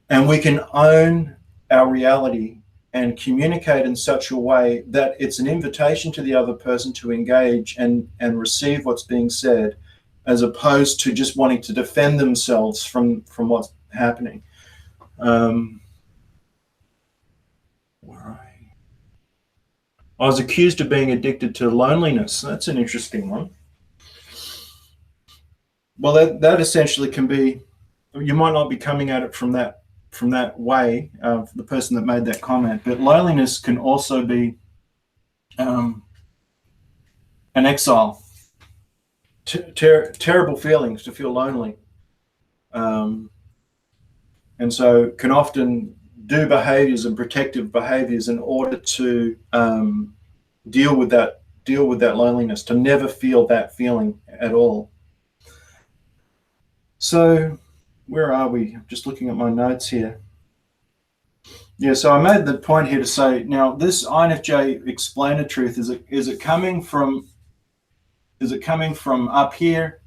And we can own our reality and communicate in such a way that it's an invitation to the other person to engage and receive what's being said, as opposed to just wanting to defend themselves from what's happening. I was accused of being addicted to loneliness. That's an interesting one. Well, that essentially can be, you might not be coming at it from that way, the person that made that comment, but loneliness can also be an exile. Terrible feelings to feel lonely. And so can often do behaviors and protective behaviors in order to deal with that loneliness, to never feel that feeling at all. So where are we? I'm just looking at my notes here. Yeah, so I made the point here to say, now this INFJ explainer truth, is it coming from up here,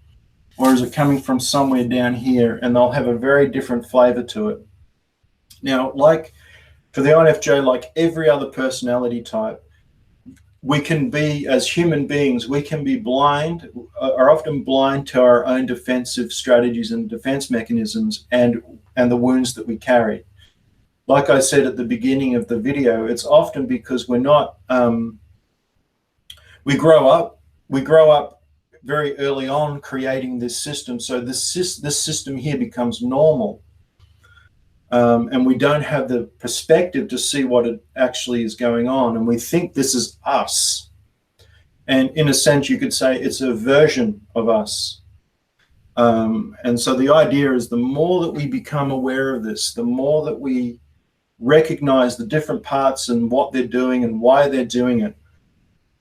or is it coming from somewhere down here? And they'll have a very different flavor to it. Now, like for the INFJ, like every other personality type, we can be, as human beings, we can be blind, are often blind to our own defensive strategies and defense mechanisms and the wounds that we carry. Like I said at the beginning of the video, it's often because we're not, we grow up very early on creating this system. So this system here becomes normal. And we don't have the perspective to see what it actually is going on. And we think this is us. And in a sense, you could say it's a version of us. And so the idea is, the more that we become aware of this, the more that we recognize the different parts and what they're doing and why they're doing it,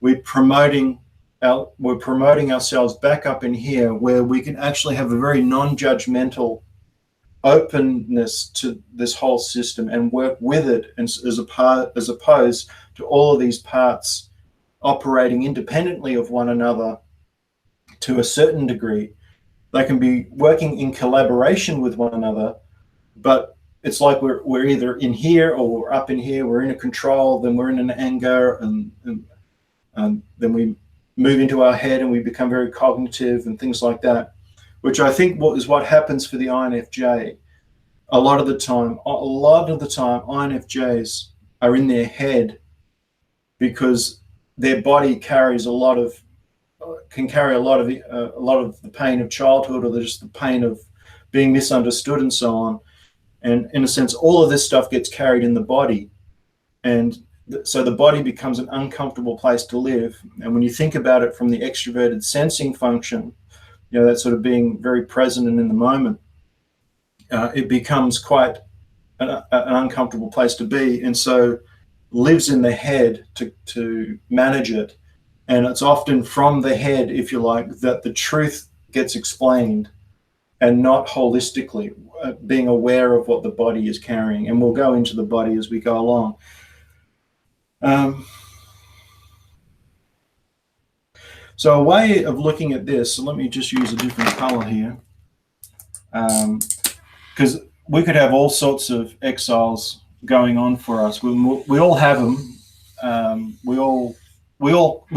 we're promoting ourselves back up in here, where we can actually have a very non-judgmental openness to this whole system and work with it, and as opposed to all of these parts operating independently of one another to a certain degree. They can be working in collaboration with one another, but it's like we're either in here or we're up in here. We're in a control, then we're in an anger, and then we move into our head and we become very cognitive and things like that, which I think is what happens for the INFJ. A lot of the time, INFJs are in their head because their body can carry a lot of the pain of childhood, or just the pain of being misunderstood and so on. And in a sense, all of this stuff gets carried in the body. And so the body becomes an uncomfortable place to live. And when you think about it from the extroverted sensing function, that sort of being very present and in the moment, it becomes quite an uncomfortable place to be. And so lives in the head to manage it. And it's often from the head, if you like, that the truth gets explained, and not holistically, being aware of what the body is carrying. And we'll go into the body as we go along. So a way of looking at this, so let me just use a different color here, because we could have all sorts of exiles going on for us. We all have them. We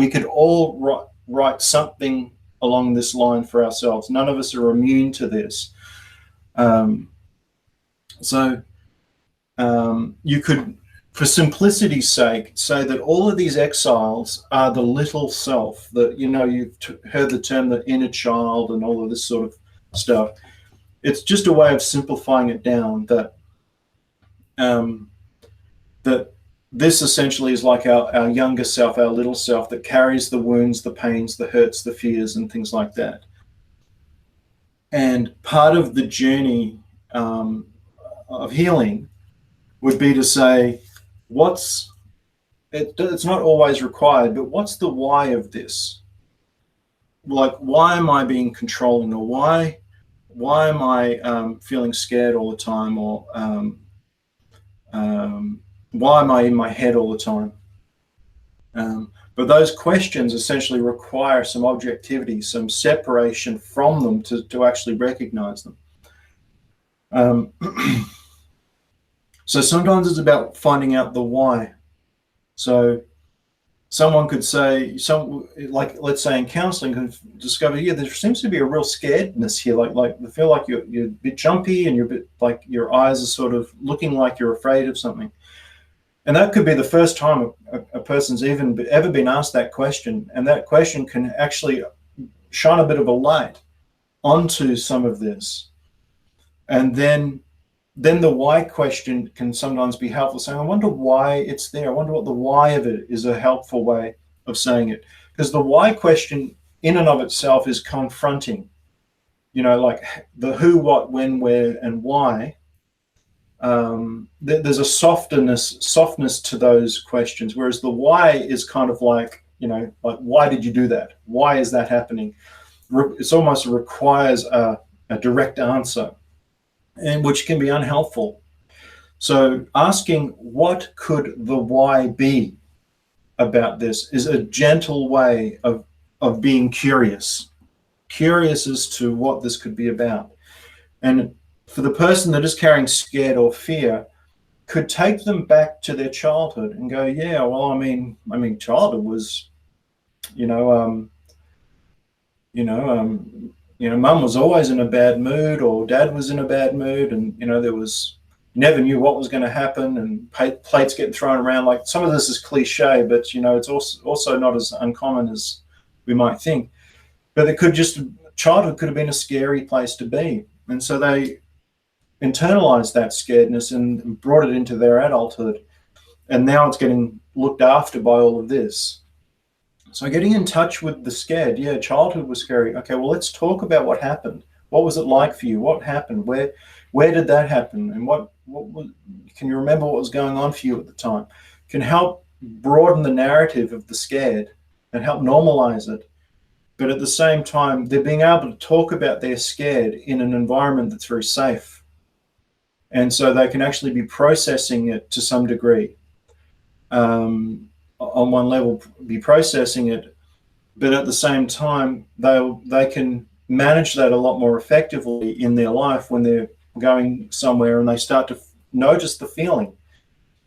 could all write something along this line for ourselves. None of us are immune to this. You could, for simplicity's sake, say that all of these exiles are the little self. That, you've heard the term the inner child and all of this sort of stuff. It's just a way of simplifying it down, that this essentially is like our younger self, our little self that carries the wounds, the pains, the hurts, the fears, and things like that. And part of the journey of healing would be to say, it's not always required, but what's the why of this? Like, why am I being controlling, or why am I feeling scared all the time, or why am I in my head all the time? But those questions essentially require some objectivity, some separation from them to actually recognize them. So sometimes it's about finding out the why. So someone could say, like let's say in counseling, can discover, yeah, there seems to be a real scaredness here. Like I feel like you're a bit jumpy, and you're a bit like your eyes are sort of looking like you're afraid of something. And that could be the first time a person's ever been asked that question. And that question can actually shine a bit of a light onto some of this. And then the why question can sometimes be helpful, saying, I wonder why it's there. I wonder what the why of it is, a helpful way of saying it. Because the why question in and of itself is confronting, like the who, what, when, where, and why. There's a softness to those questions, whereas the why is kind of like, like, why did you do that? Why is that happening? It's almost requires a direct answer, and which can be unhelpful. So asking what could the why be about this is a gentle way of being curious as to what this could be about. And for the person that is carrying scared or fear, could take them back to their childhood and go, yeah, well, I mean, childhood was, mum was always in a bad mood, or dad was in a bad mood, and there was, never knew what was going to happen, and plates getting thrown around. Like, some of this is cliche, but it's also not as uncommon as we might think. But childhood could have been a scary place to be, and so they internalized that scaredness and brought it into their adulthood, and now it's getting looked after by all of this. So getting in touch with the scared, yeah, childhood was scary. Okay, well, let's talk about what happened. What was it like for you? What happened? Where did that happen? And what can you remember what was going on for you at the time? Can help broaden the narrative of the scared and help normalize it. But at the same time, they're being able to talk about their scared in an environment that's very safe. And so they can actually be processing it to some degree. On one level, be processing it, but at the same time, they can manage that a lot more effectively in their life when they're going somewhere and they start to notice the feeling,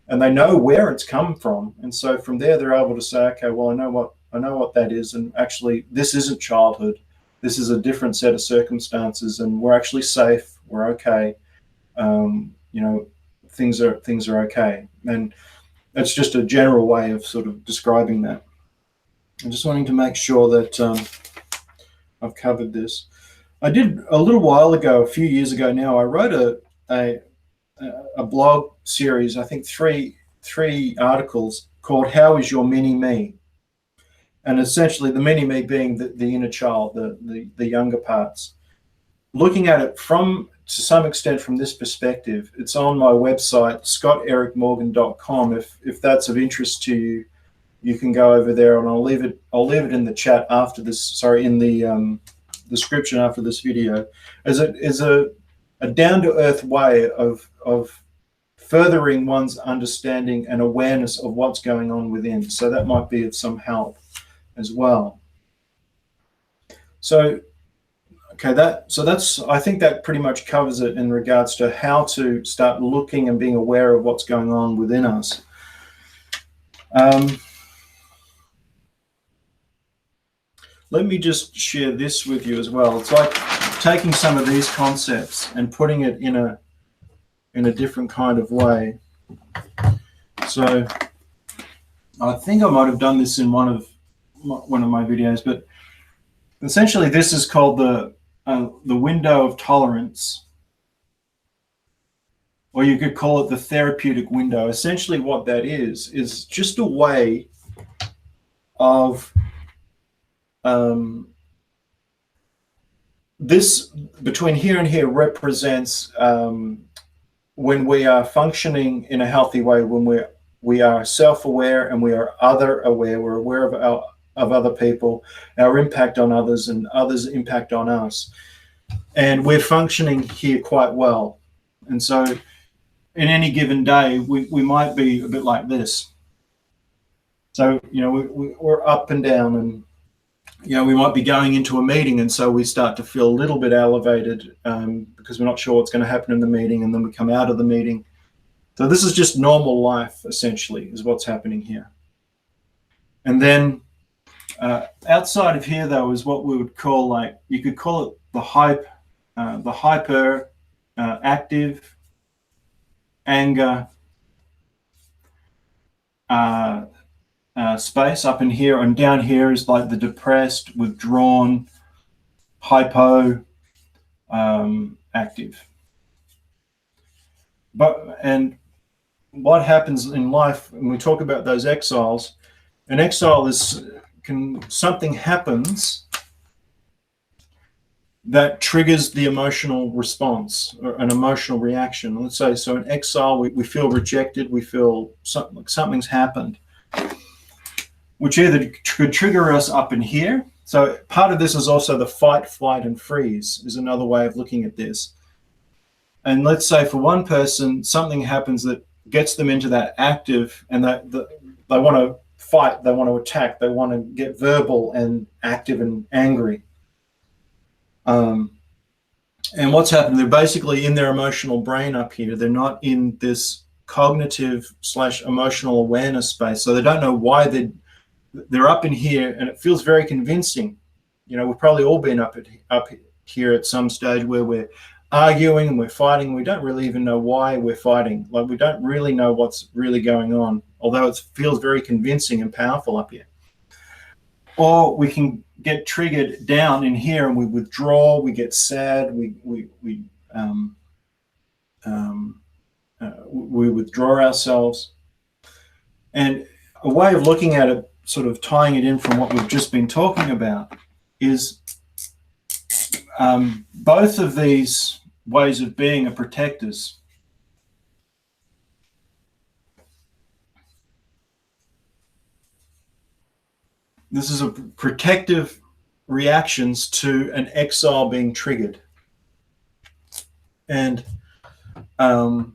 and they know where it's come from. And so from there, they're able to say, okay, well, I know what that is, and actually, this isn't childhood. This is a different set of circumstances, and we're actually safe. We're okay. Things are okay. And that's just a general way of sort of describing that. I'm just wanting to make sure that I've covered this. I did a little while ago, a few years ago now, I wrote a blog series, I think three articles, called How is Your Mini-Me? And essentially the mini-me being the inner child, the younger parts. Looking at it to some extent from this perspective. It's on my website, scottericmorgan.com. If that's of interest to you, you can go over there, and I'll leave it in the chat after this. Sorry, in the description after this video, as a down-to-earth way of furthering one's understanding and awareness of what's going on within. So that might be of some help as well. So. Okay, I think that pretty much covers it in regards to how to start looking and being aware of what's going on within us. Let me just share this with you as well. It's like taking some of these concepts and putting it in a different kind of way. So I think I might have done this in one of my videos, but essentially this is called the window of tolerance, or you could call it the therapeutic window. Essentially what that is just a way of this between here and here represents when we are functioning in a healthy way, when we are self-aware and we are other-aware, we're aware of other people, our impact on others and others' impact on us. And we're functioning here quite well. And so in any given day, we might be a bit like this. So, we're up and down, and, we might be going into a meeting, and so we start to feel a little bit elevated because we're not sure what's going to happen in the meeting, and then we come out of the meeting. So this is just normal life, essentially, is what's happening here. And then outside of here, though, is what we would call, you could call it the hyper active anger space up in here, and down here is like the depressed, withdrawn, hypo active. And what happens in life when we talk about those exiles? An exile is something happens that triggers the emotional response or an emotional reaction. Let's say, so in exile, we feel rejected, we feel like something's happened, which either could trigger us up in here. So part of this is also the fight, flight, and freeze is another way of looking at this. And let's say for one person, something happens that gets them into that active, and that they want to fight, they want to attack, they want to get verbal and active and angry. And what's happened, they're basically in their emotional brain up here. They're not in this cognitive / emotional awareness space. So they don't know why they're up in here, and it feels very convincing. We've probably all been up here at some stage where we're arguing and we're fighting. We don't really even know why we're fighting. Like, we don't really know what's really going on, although it feels very convincing and powerful up here. Or we can get triggered down in here and we withdraw, we get sad, we withdraw ourselves. And a way of looking at it, sort of tying it in from what we've just been talking about, is both of these ways of being are protectors. This is a protective reactions to an exile being triggered. And so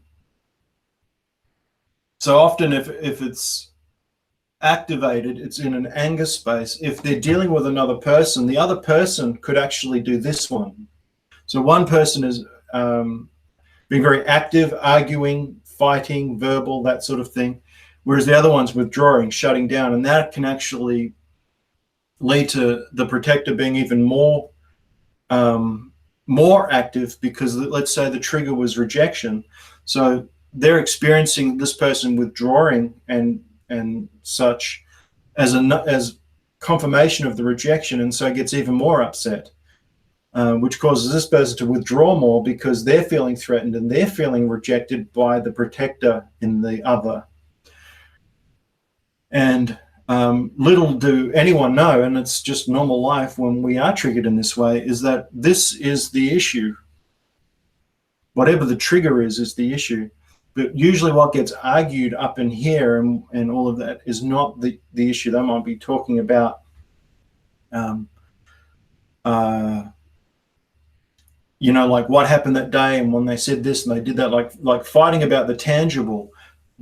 often if it's activated, it's in an anger space. If they're dealing with another person, the other person could actually do this one. So one person is being very active, arguing, fighting, verbal, that sort of thing, whereas the other one's withdrawing, shutting down, and that can actually lead to the protector being even more active, because let's say the trigger was rejection. So they're experiencing this person withdrawing and such as confirmation of the rejection, and so it gets even more upset, which causes this person to withdraw more because they're feeling threatened and they're feeling rejected by the protector in the other. And little do anyone know, and it's just normal life when we are triggered in this way, is that this is the issue. Whatever the trigger is the issue. But usually what gets argued up in here and all of that is not the issue. They might be talking about like what happened that day, and when they said this and they did that, like fighting about the tangible.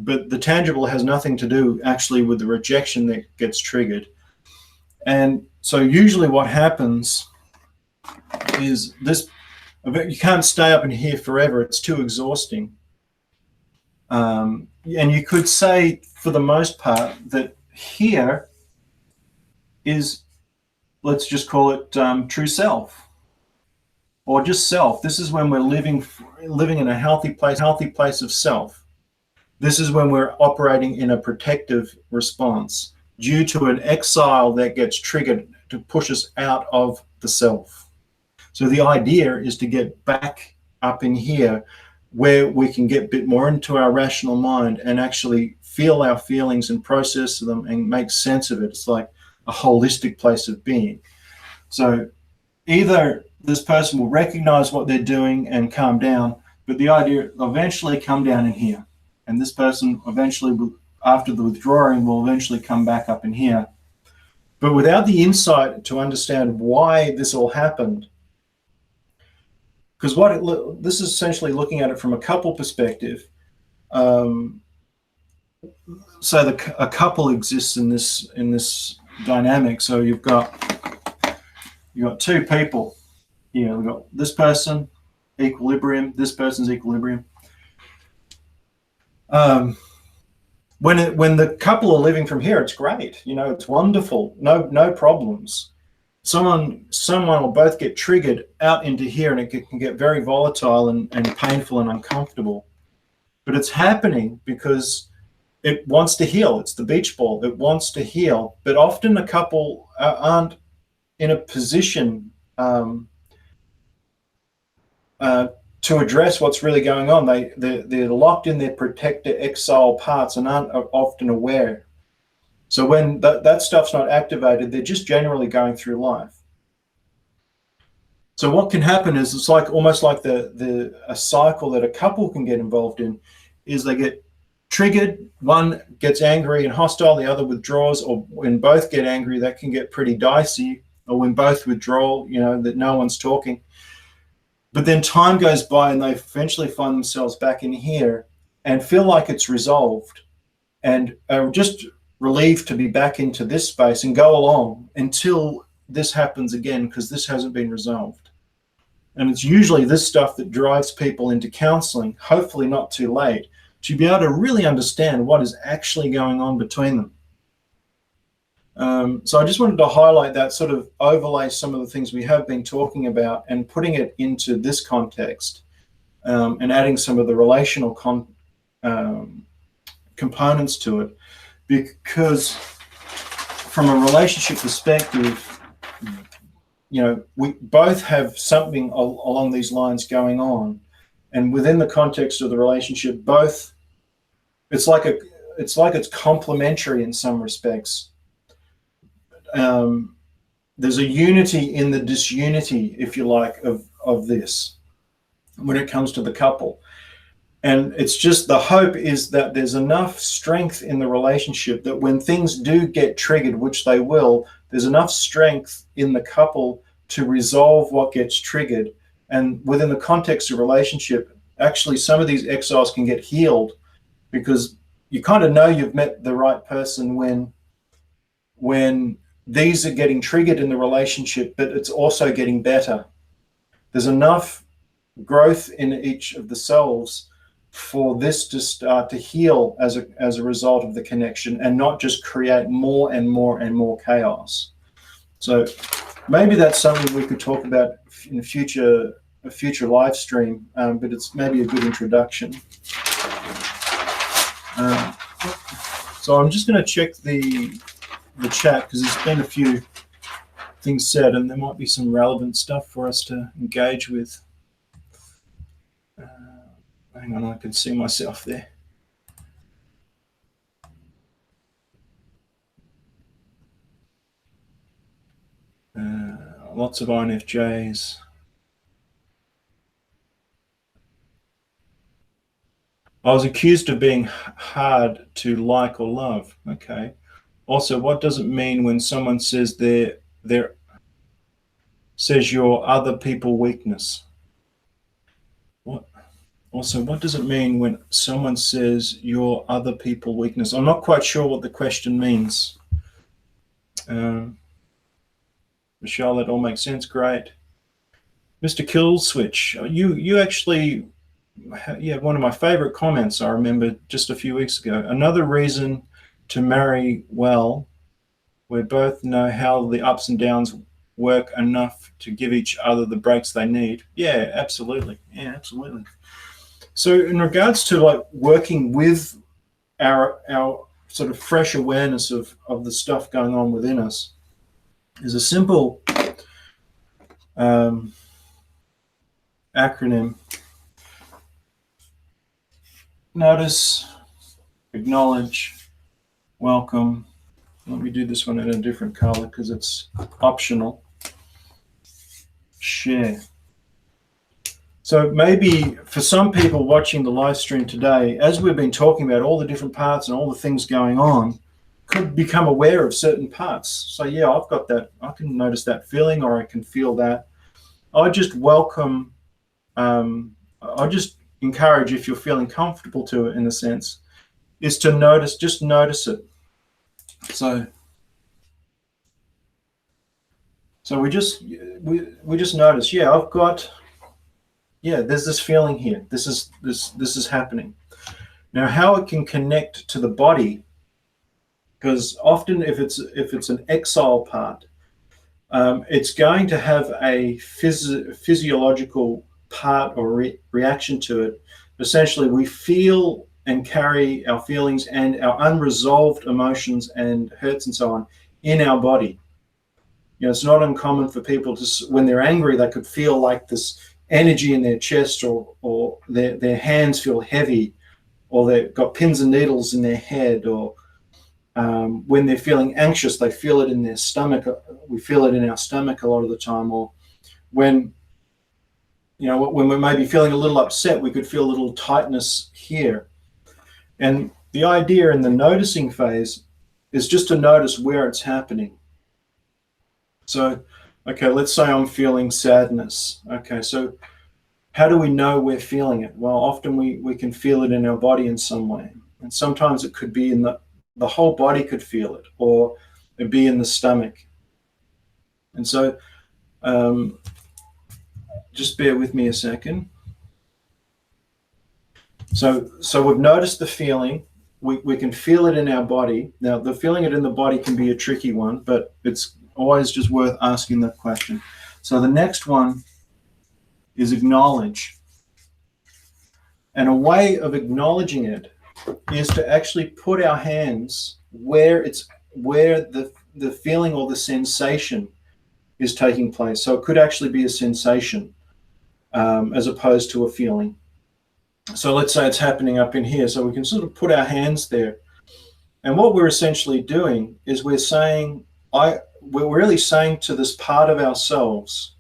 But the tangible has nothing to do actually with the rejection that gets triggered. And so usually what happens is this, you can't stay up in here forever. It's too exhausting. And you could say, for the most part, that here is, let's just call it true self, or just self. This is when we're living in a healthy place of self. This is when we're operating in a protective response due to an exile that gets triggered to push us out of the self. So the idea is to get back up in here where we can get a bit more into our rational mind and actually feel our feelings and process them and make sense of it. It's like a holistic place of being. So either this person will recognize what they're doing and calm down, but the idea will eventually come down in here. And this person eventually, will, after the withdrawing, will eventually come back up in here. But without the insight to understand why this all happened, because this is essentially looking at it from a couple perspective. So a couple exists in this dynamic. So you've got two people here. We've got this person, equilibrium. This person's equilibrium. When the couple are living from here, it's great. It's wonderful. No problems. Someone will both get triggered out into here, and it can get very volatile and painful and uncomfortable. But it's happening because it wants to heal. It's the beach ball. It wants to heal. But often a couple aren't in a position to address what's really going on. They're locked in their protector exile parts and aren't often aware. So when that stuff's not activated, they're just generally going through life. So what can happen is it's like almost like a cycle that a couple can get involved in, is they get triggered, one gets angry and hostile, the other withdraws, or when both get angry, that can get pretty dicey, or when both withdraw, that no one's talking. But then time goes by and they eventually find themselves back in here and feel like it's resolved and are just relieved to be back into this space and go along until this happens again, because this hasn't been resolved. And it's usually this stuff that drives people into counseling, hopefully not too late, to be able to really understand what is actually going on between them. So I just wanted to highlight that, sort of overlay some of the things we have been talking about and putting it into this context, and adding some of the relational components to it, because from a relationship perspective, we both have something along these lines going on, and within the context of the relationship, both it's like it's complementary in some respects. There's a unity in the disunity, if you like, of this when it comes to the couple. And it's just the hope is that there's enough strength in the relationship that when things do get triggered, which they will, there's enough strength in the couple to resolve what gets triggered. And within the context of relationship, actually some of these exiles can get healed, because you kind of know you've met the right person when these are getting triggered in the relationship, but it's also getting better. There's enough growth in each of the selves for this to start to heal as a result of the connection, and not just create more and more and more chaos. So maybe that's something we could talk about in a future live stream, but it's maybe a good introduction. So I'm just going to check the chat, because there's been a few things said and there might be some relevant stuff for us to engage with. Hang on, I can see myself there. Lots of INFJs. I was accused of being hard to like or love. Okay. Also, what does it mean when someone says says your other people weakness? What? Also, what does it mean when someone says your other people weakness? I'm not quite sure what the question means. Michelle, that all makes sense. Great. Mr. Killswitch, you actually, yeah, one of my favorite comments I remember just a few weeks ago. Another reason to marry well, we both know how the ups and downs work enough to give each other the breaks they need. Yeah, absolutely. Yeah, absolutely. So in regards to like working with our sort of fresh awareness of the stuff going on within us, is a simple acronym notice, acknowledge, welcome. Let me do this one in a different color because it's optional. Share. So maybe for some people watching the live stream today, as we've been talking about all the different parts and all the things going on, could become aware of certain parts. So yeah, I've got that. I can notice that feeling, or I can feel that. I just welcome, I just encourage, if you're feeling comfortable to it in a sense, is to notice, just notice it. So we just notice, yeah, I've got, yeah, there's this feeling here. This is happening. Now, how it can connect to the body, because often if it's an exile part, it's going to have a physiological part or reaction to it. Essentially, we feel and carry our feelings and our unresolved emotions and hurts and so on in our body. You know, it's not uncommon for people to, when they're angry, they could feel like this energy in their chest, or their hands feel heavy, or they've got pins and needles in their head, or when they're feeling anxious, they feel it in their stomach. We feel it in our stomach a lot of the time. Or when, you know, when we may be feeling a little upset, we could feel a little tightness here. And the idea in the noticing phase is just to notice where it's happening. So, okay, let's say I'm feeling sadness. Okay, so how do we know we're feeling it? Well, often we can feel it in our body in some way. And sometimes it could be in the whole body could feel it, or it'd be in the stomach. And so just bear with me a second. So we've noticed the feeling. We can feel it in our body. Now, the feeling it in the body can be a tricky one, but it's always just worth asking that question. So the next one is acknowledge. And a way of acknowledging it is to actually put our hands where the feeling or the sensation is taking place. So it could actually be a sensation as opposed to a feeling. So let's say it's happening up in here. So we can sort of put our hands there. And what we're essentially doing is we're really saying to this part of ourselves,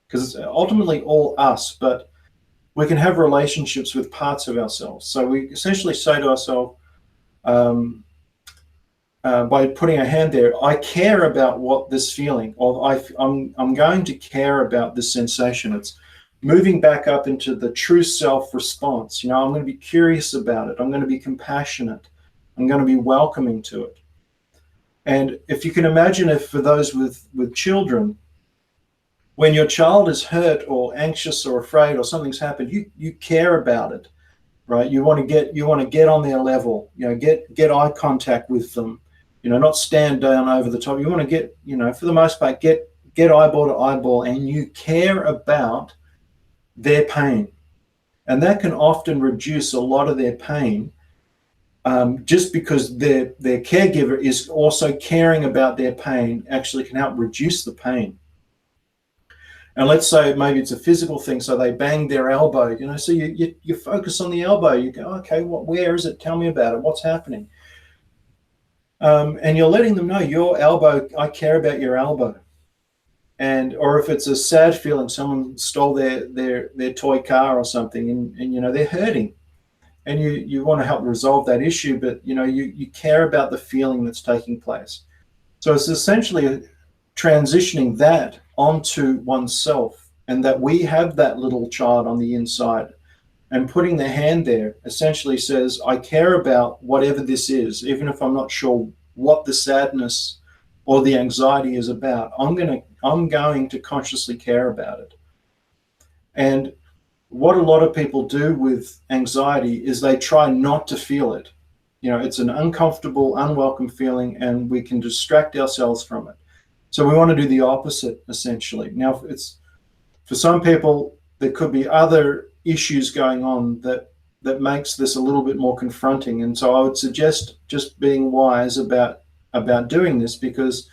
because it's ultimately all us, but we can have relationships with parts of ourselves. So we essentially say to ourselves, by putting a hand there, I care about what this feeling, or I'm going to care about this sensation. It's moving back up into the true self response. You know, I'm going to be curious about it. I'm going to be compassionate. I'm going to be welcoming to it. And if you can imagine, if for those with children, when your child is hurt or anxious or afraid or something's happened, you care about it, right? You want to get on their level, you know, get eye contact with them, you know, not stand down over the top. You want to get, you know, for the most part, get eyeball to eyeball, and you care about their pain. And that can often reduce a lot of their pain, just because their caregiver is also caring about their pain, actually can help reduce the pain. And let's say maybe it's a physical thing, so they bang their elbow, you know, so you focus on the elbow. You go, okay, where is it? Tell me about it. What's happening? And you're letting them know, your elbow, I care about your elbow. And or if it's a sad feeling, someone stole their toy car or something, and you know, they're hurting, and you want to help resolve that issue, but you know, you care about the feeling that's taking place. So it's essentially transitioning that onto oneself, and that we have that little child on the inside, and putting the hand there essentially says, I care about whatever this is, even if I'm not sure what the sadness or the anxiety is about. I'm going to consciously care about it. And what a lot of people do with anxiety is they try not to feel it. You know, it's an uncomfortable, unwelcome feeling, and we can distract ourselves from it. So we want to do the opposite, essentially. Now, it's for some people, there could be other issues going on that makes this a little bit more confronting. And so I would suggest just being wise about doing this, because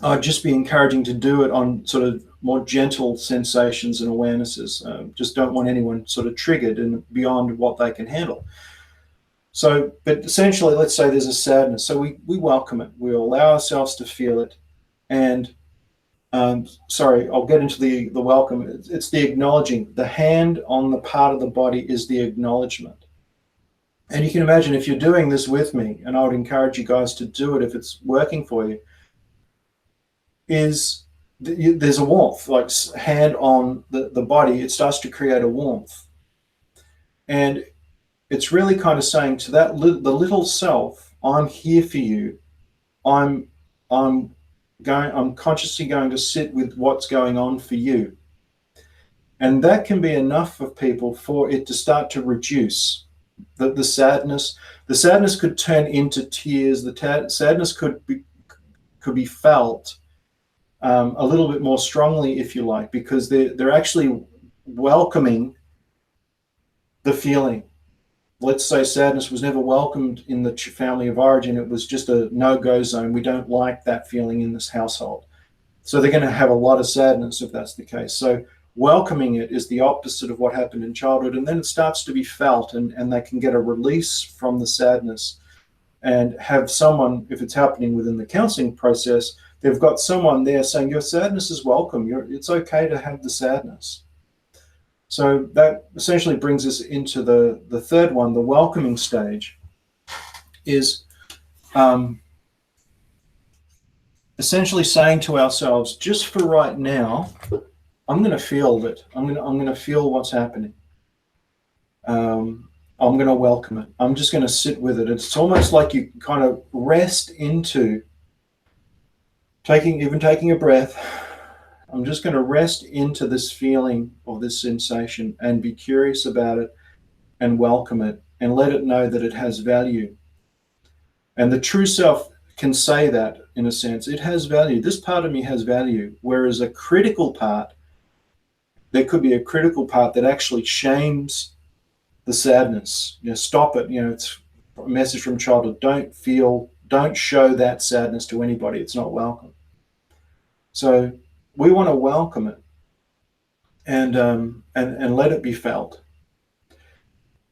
I'd just be encouraging to do it on sort of more gentle sensations and awarenesses. Just don't want anyone sort of triggered and beyond what they can handle. So, but essentially, let's say there's a sadness. So we welcome it. We allow ourselves to feel it. And sorry, I'll get into the welcome. It's the acknowledging. The hand on the part of the body is the acknowledgement. And you can imagine if you're doing this with me, and I would encourage you guys to do it if it's working for you, is there's a warmth, like hand on the body, it starts to create a warmth. And it's really kind of saying to that the little self, I'm here for you. I'm consciously going to sit with what's going on for you. And that can be enough for people for it to start to reduce the sadness. The sadness could turn into tears. The sadness could be felt a little bit more strongly, if you like, because they're actually welcoming the feeling. Let's say sadness was never welcomed in the family of origin. It was just a no-go zone. We don't like that feeling in this household. So they're going to have a lot of sadness if that's the case. So welcoming it is the opposite of what happened in childhood. And then it starts to be felt, and they can get a release from the sadness and have someone, if it's happening within the counseling process, they've got someone there saying, your sadness is welcome. It's okay to have the sadness. So that essentially brings us into the third one, the welcoming stage, is essentially saying to ourselves, just for right now, I'm going to feel it. I'm going to feel what's happening. I'm going to welcome it. I'm just going to sit with it. It's almost like you kind of rest into taking a breath. I'm just going to rest into this feeling or this sensation and be curious about it and welcome it and let it know that it has value. And the true self can say that, in a sense, it has value. This part of me has value. Whereas a critical part, there could be a critical part that actually shames the sadness. Stop it. It's a message from childhood. Don't show that sadness to anybody. It's not welcome. So we want to welcome it and let it be felt.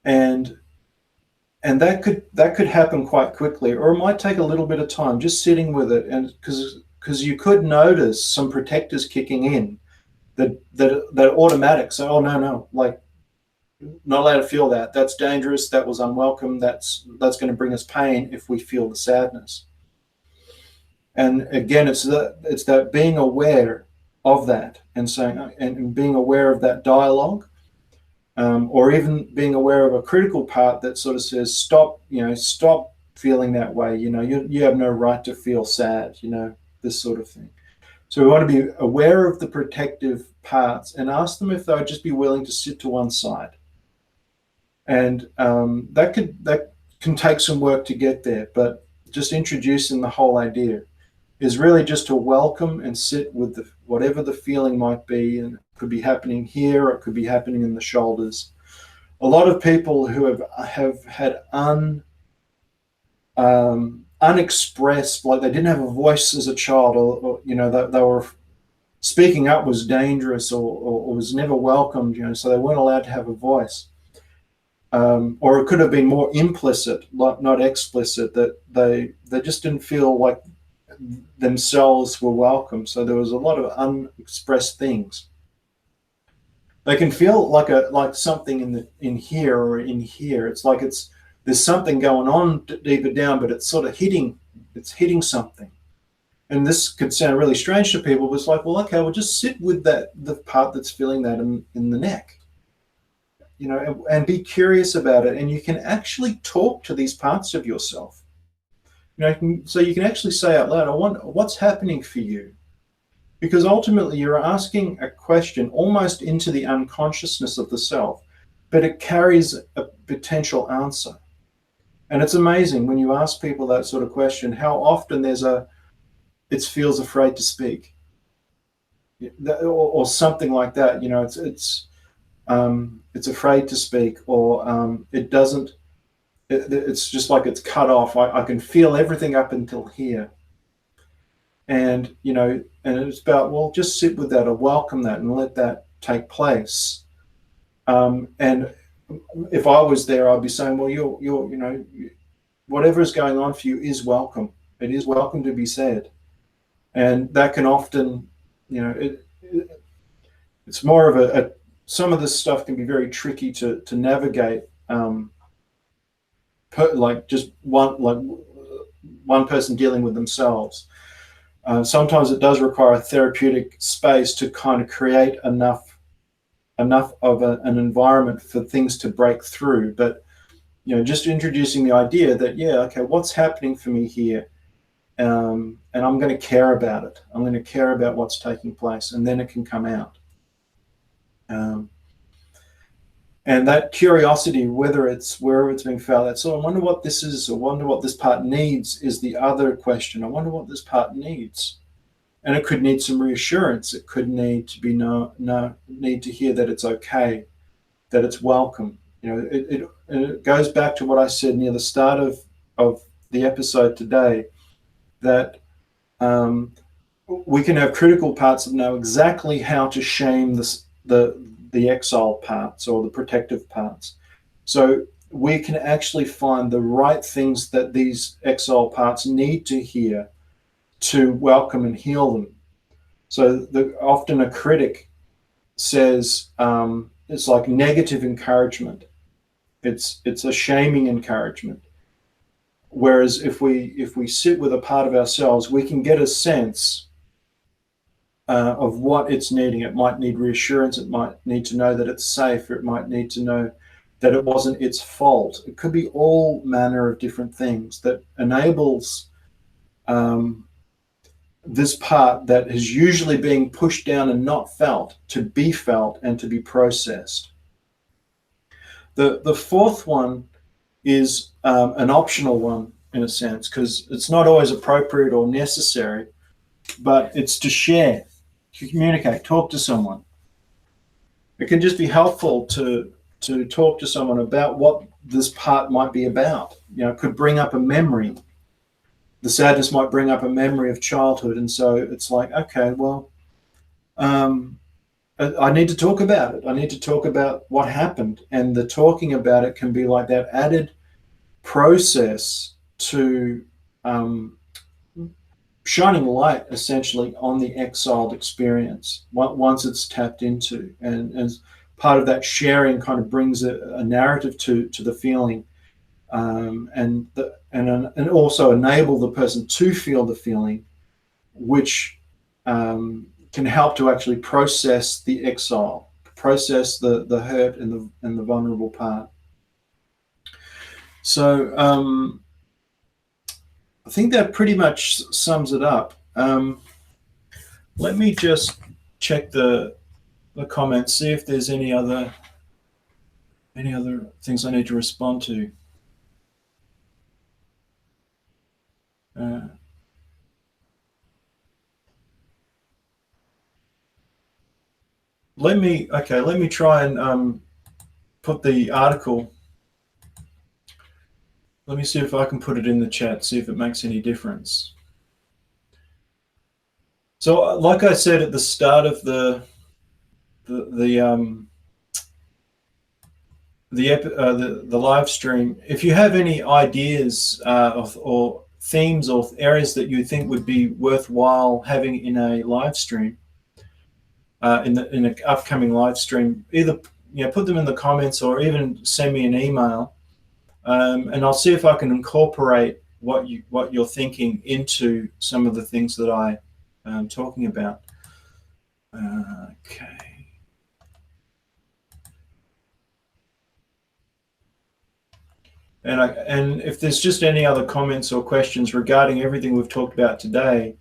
And that could happen quite quickly, or it might take a little bit of time, just sitting with it. And because you could notice some protectors kicking in that automatic. So, oh no, like, not allowed to feel that. That's dangerous. That was unwelcome. That's going to bring us pain if we feel the sadness. And again, it's that being aware of that and saying, and being aware of that dialogue, or even being aware of a critical part that sort of says, stop feeling that way. You have no right to feel sad, this sort of thing. So we want to be aware of the protective parts and ask them if they would just be willing to sit to one side. And that can take some work to get there, but just introducing the whole idea is really just to welcome and sit with whatever the feeling might be, and it could be happening here, or it could be happening in the shoulders. A lot of people who have had unexpressed, like they didn't have a voice as a child, or they were speaking up was dangerous, or was never welcomed, so they weren't allowed to have a voice. Or it could have been more implicit, not explicit, that they just didn't feel like themselves were welcome. So there was a lot of unexpressed things. They can feel like something in here or in here. It's like there's something going on deeper down, but it's sort of hitting something. And this could sound really strange to people, but it's like, well, okay, we'll just sit with the part that's feeling that in the neck, and be curious about it. And you can actually talk to these parts of yourself. So you can actually say out loud, I wonder what's happening for you. Because ultimately you're asking a question almost into the unconsciousness of the self, but it carries a potential answer. And it's amazing when you ask people that sort of question, how often it feels afraid to speak, or something like that. It's afraid to speak, or it doesn't. It's just like it's cut off. I can feel everything up until here. And, and it's about, well, just sit with that or welcome that and let that take place. And if I was there, I'd be saying, well, whatever is going on for you is welcome. It is welcome to be said. And that can often, it's more of some of this stuff can be very tricky to navigate. Like just one person dealing with themselves. Sometimes it does require a therapeutic space to kind of create enough of an environment for things to break through. But just introducing the idea that, okay, what's happening for me here, and I'm going to care about it. I'm going to care about what's taking place, and then it can come out. And that curiosity, wherever it's being felt, so I wonder what this is, or wonder what this part needs, is the other question. I wonder what this part needs. And it could need some reassurance. It could need to be need to hear that it's okay, that it's welcome. It goes back to what I said near the start of the episode today, that we can have critical parts that know exactly how to shame the exile parts or the protective parts. So we can actually find the right things that these exile parts need to hear to welcome and heal them. So often a critic says it's like negative encouragement. It's a shaming encouragement. Whereas if we sit with a part of ourselves, we can get a sense of what it's needing. It might need reassurance. It might need to know that it's safe. Or it might need to know that it wasn't its fault. It could be all manner of different things that enables this part that is usually being pushed down and not felt to be felt and to be processed. The fourth one is an optional one, in a sense, because it's not always appropriate or necessary, but it's to share, to communicate, talk to someone. It can just be helpful to talk to someone about what this part might be about. It could bring up a memory. The sadness might bring up a memory of childhood, and so it's like, okay, well, I need to talk about it. I need to talk about what happened, and the talking about it can be like that added process to shining light, essentially, on the exiled experience once it's tapped into, and as part of that sharing kind of brings a narrative to the feeling, and also enable the person to feel the feeling, which can help to actually process the exile, process the hurt and the vulnerable part. So I think that pretty much sums it up. Let me just check the comments, see if there's any other things I need to respond to. Let me try and put the article. Let me see if I can put it in the chat, see if it makes any difference. So, like I said at the start of the live stream, if you have any ideas or themes or areas that you think would be worthwhile having in a live stream, in an upcoming live stream, either put them in the comments or even send me an email, and I'll see if I can incorporate what you're thinking into some of the things that I am talking about. Okay. And if there's just any other comments or questions regarding everything we've talked about today,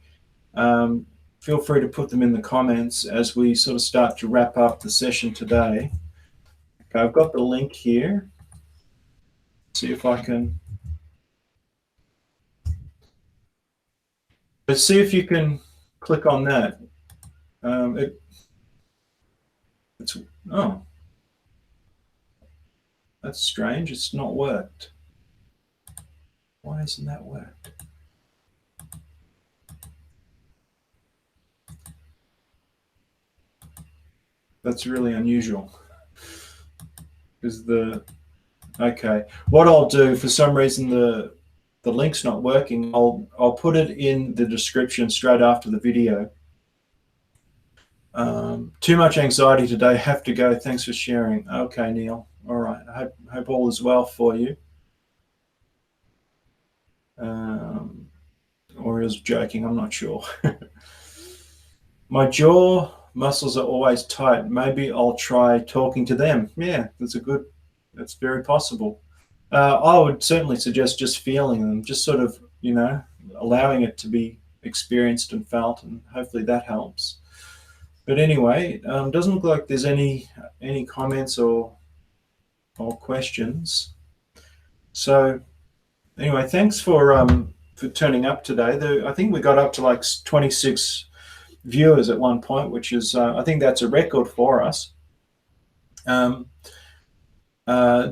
feel free to put them in the comments as we sort of start to wrap up the session today. Okay, I've got the link here. See if I can. Let's see if you can click on that. Oh, that's strange. It's not worked. Why hasn't that worked? That's really unusual. Because okay, what I'll do, for some reason the link's not working. I'll put it in the description straight after the video. Too much anxiety today. Have to go. Thanks for sharing. Okay, Neil. All right. I hope all is well for you. Or he was joking. I'm not sure. My jaw muscles are always tight. Maybe I'll try talking to them. Yeah, that's very possible. I would certainly suggest just feeling them, just sort of, allowing it to be experienced and felt, and hopefully that helps. But anyway, doesn't look like there's any comments or questions. So anyway, thanks for turning up today. I think we got up to like 26 viewers at one point, which is I think that's a record for us.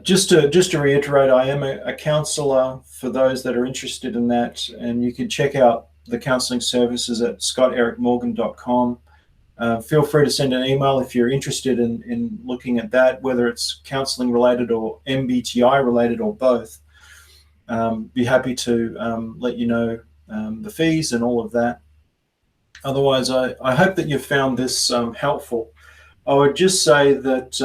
Just to reiterate, I am a counsellor for those that are interested in that, and you can check out the counselling services at scottericmorgan.com. Feel free to send an email if you're interested in looking at that, whether it's counselling related or MBTI related or both. Be happy to let you know the fees and all of that. Otherwise, I hope that you've found this helpful. I would just say that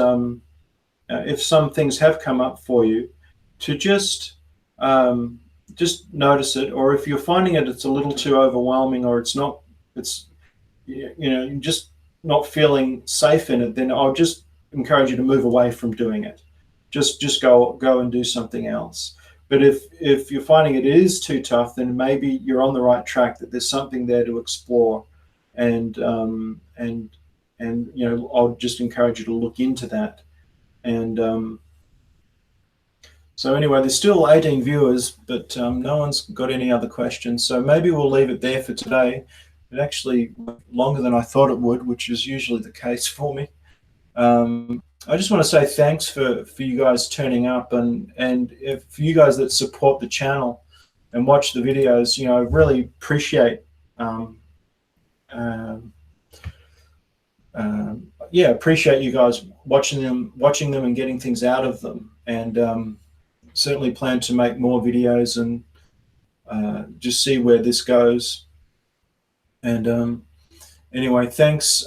if some things have come up for you, to just notice it, or if you're finding it's a little too overwhelming, or it's just not feeling safe in it, then I'll just encourage you to move away from doing it. Just go and do something else. But if you're finding it is too tough, then maybe you're on the right track, that there's something there to explore, and I'll just encourage you to look into that. And so anyway, there's still 18 viewers, but no one's got any other questions. So maybe we'll leave it there for today. It actually went longer than I thought it would, which is usually the case for me. I just want to say thanks for you guys turning up, and if you guys that support the channel and watch the videos, I really appreciate appreciate you guys watching them and getting things out of them, and certainly plan to make more videos and just see where this goes. And anyway, thanks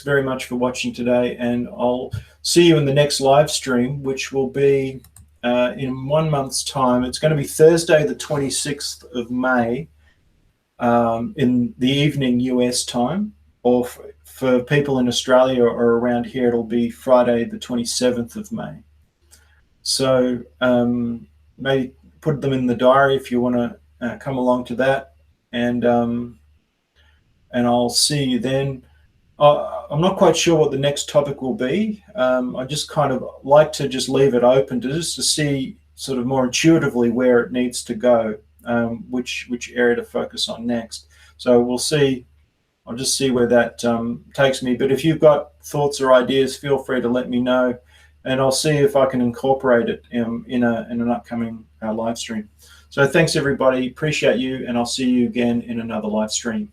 very much for watching today, and I'll see you in the next live stream, which will be in 1 month's time. It's going to be Thursday the 26th of May in the evening US time, or for people in Australia or around here, it'll be Friday the 27th of May. So maybe put them in the diary if you want to come along to that, and I'll see you then. I'm not quite sure what the next topic will be. I just kind of like to just leave it open to see sort of more intuitively where it needs to go, which area to focus on next. So we'll see. I'll just see where that takes me. But if you've got thoughts or ideas, feel free to let me know, and I'll see if I can incorporate it in an upcoming live stream. So thanks everybody, appreciate you, and I'll see you again in another live stream.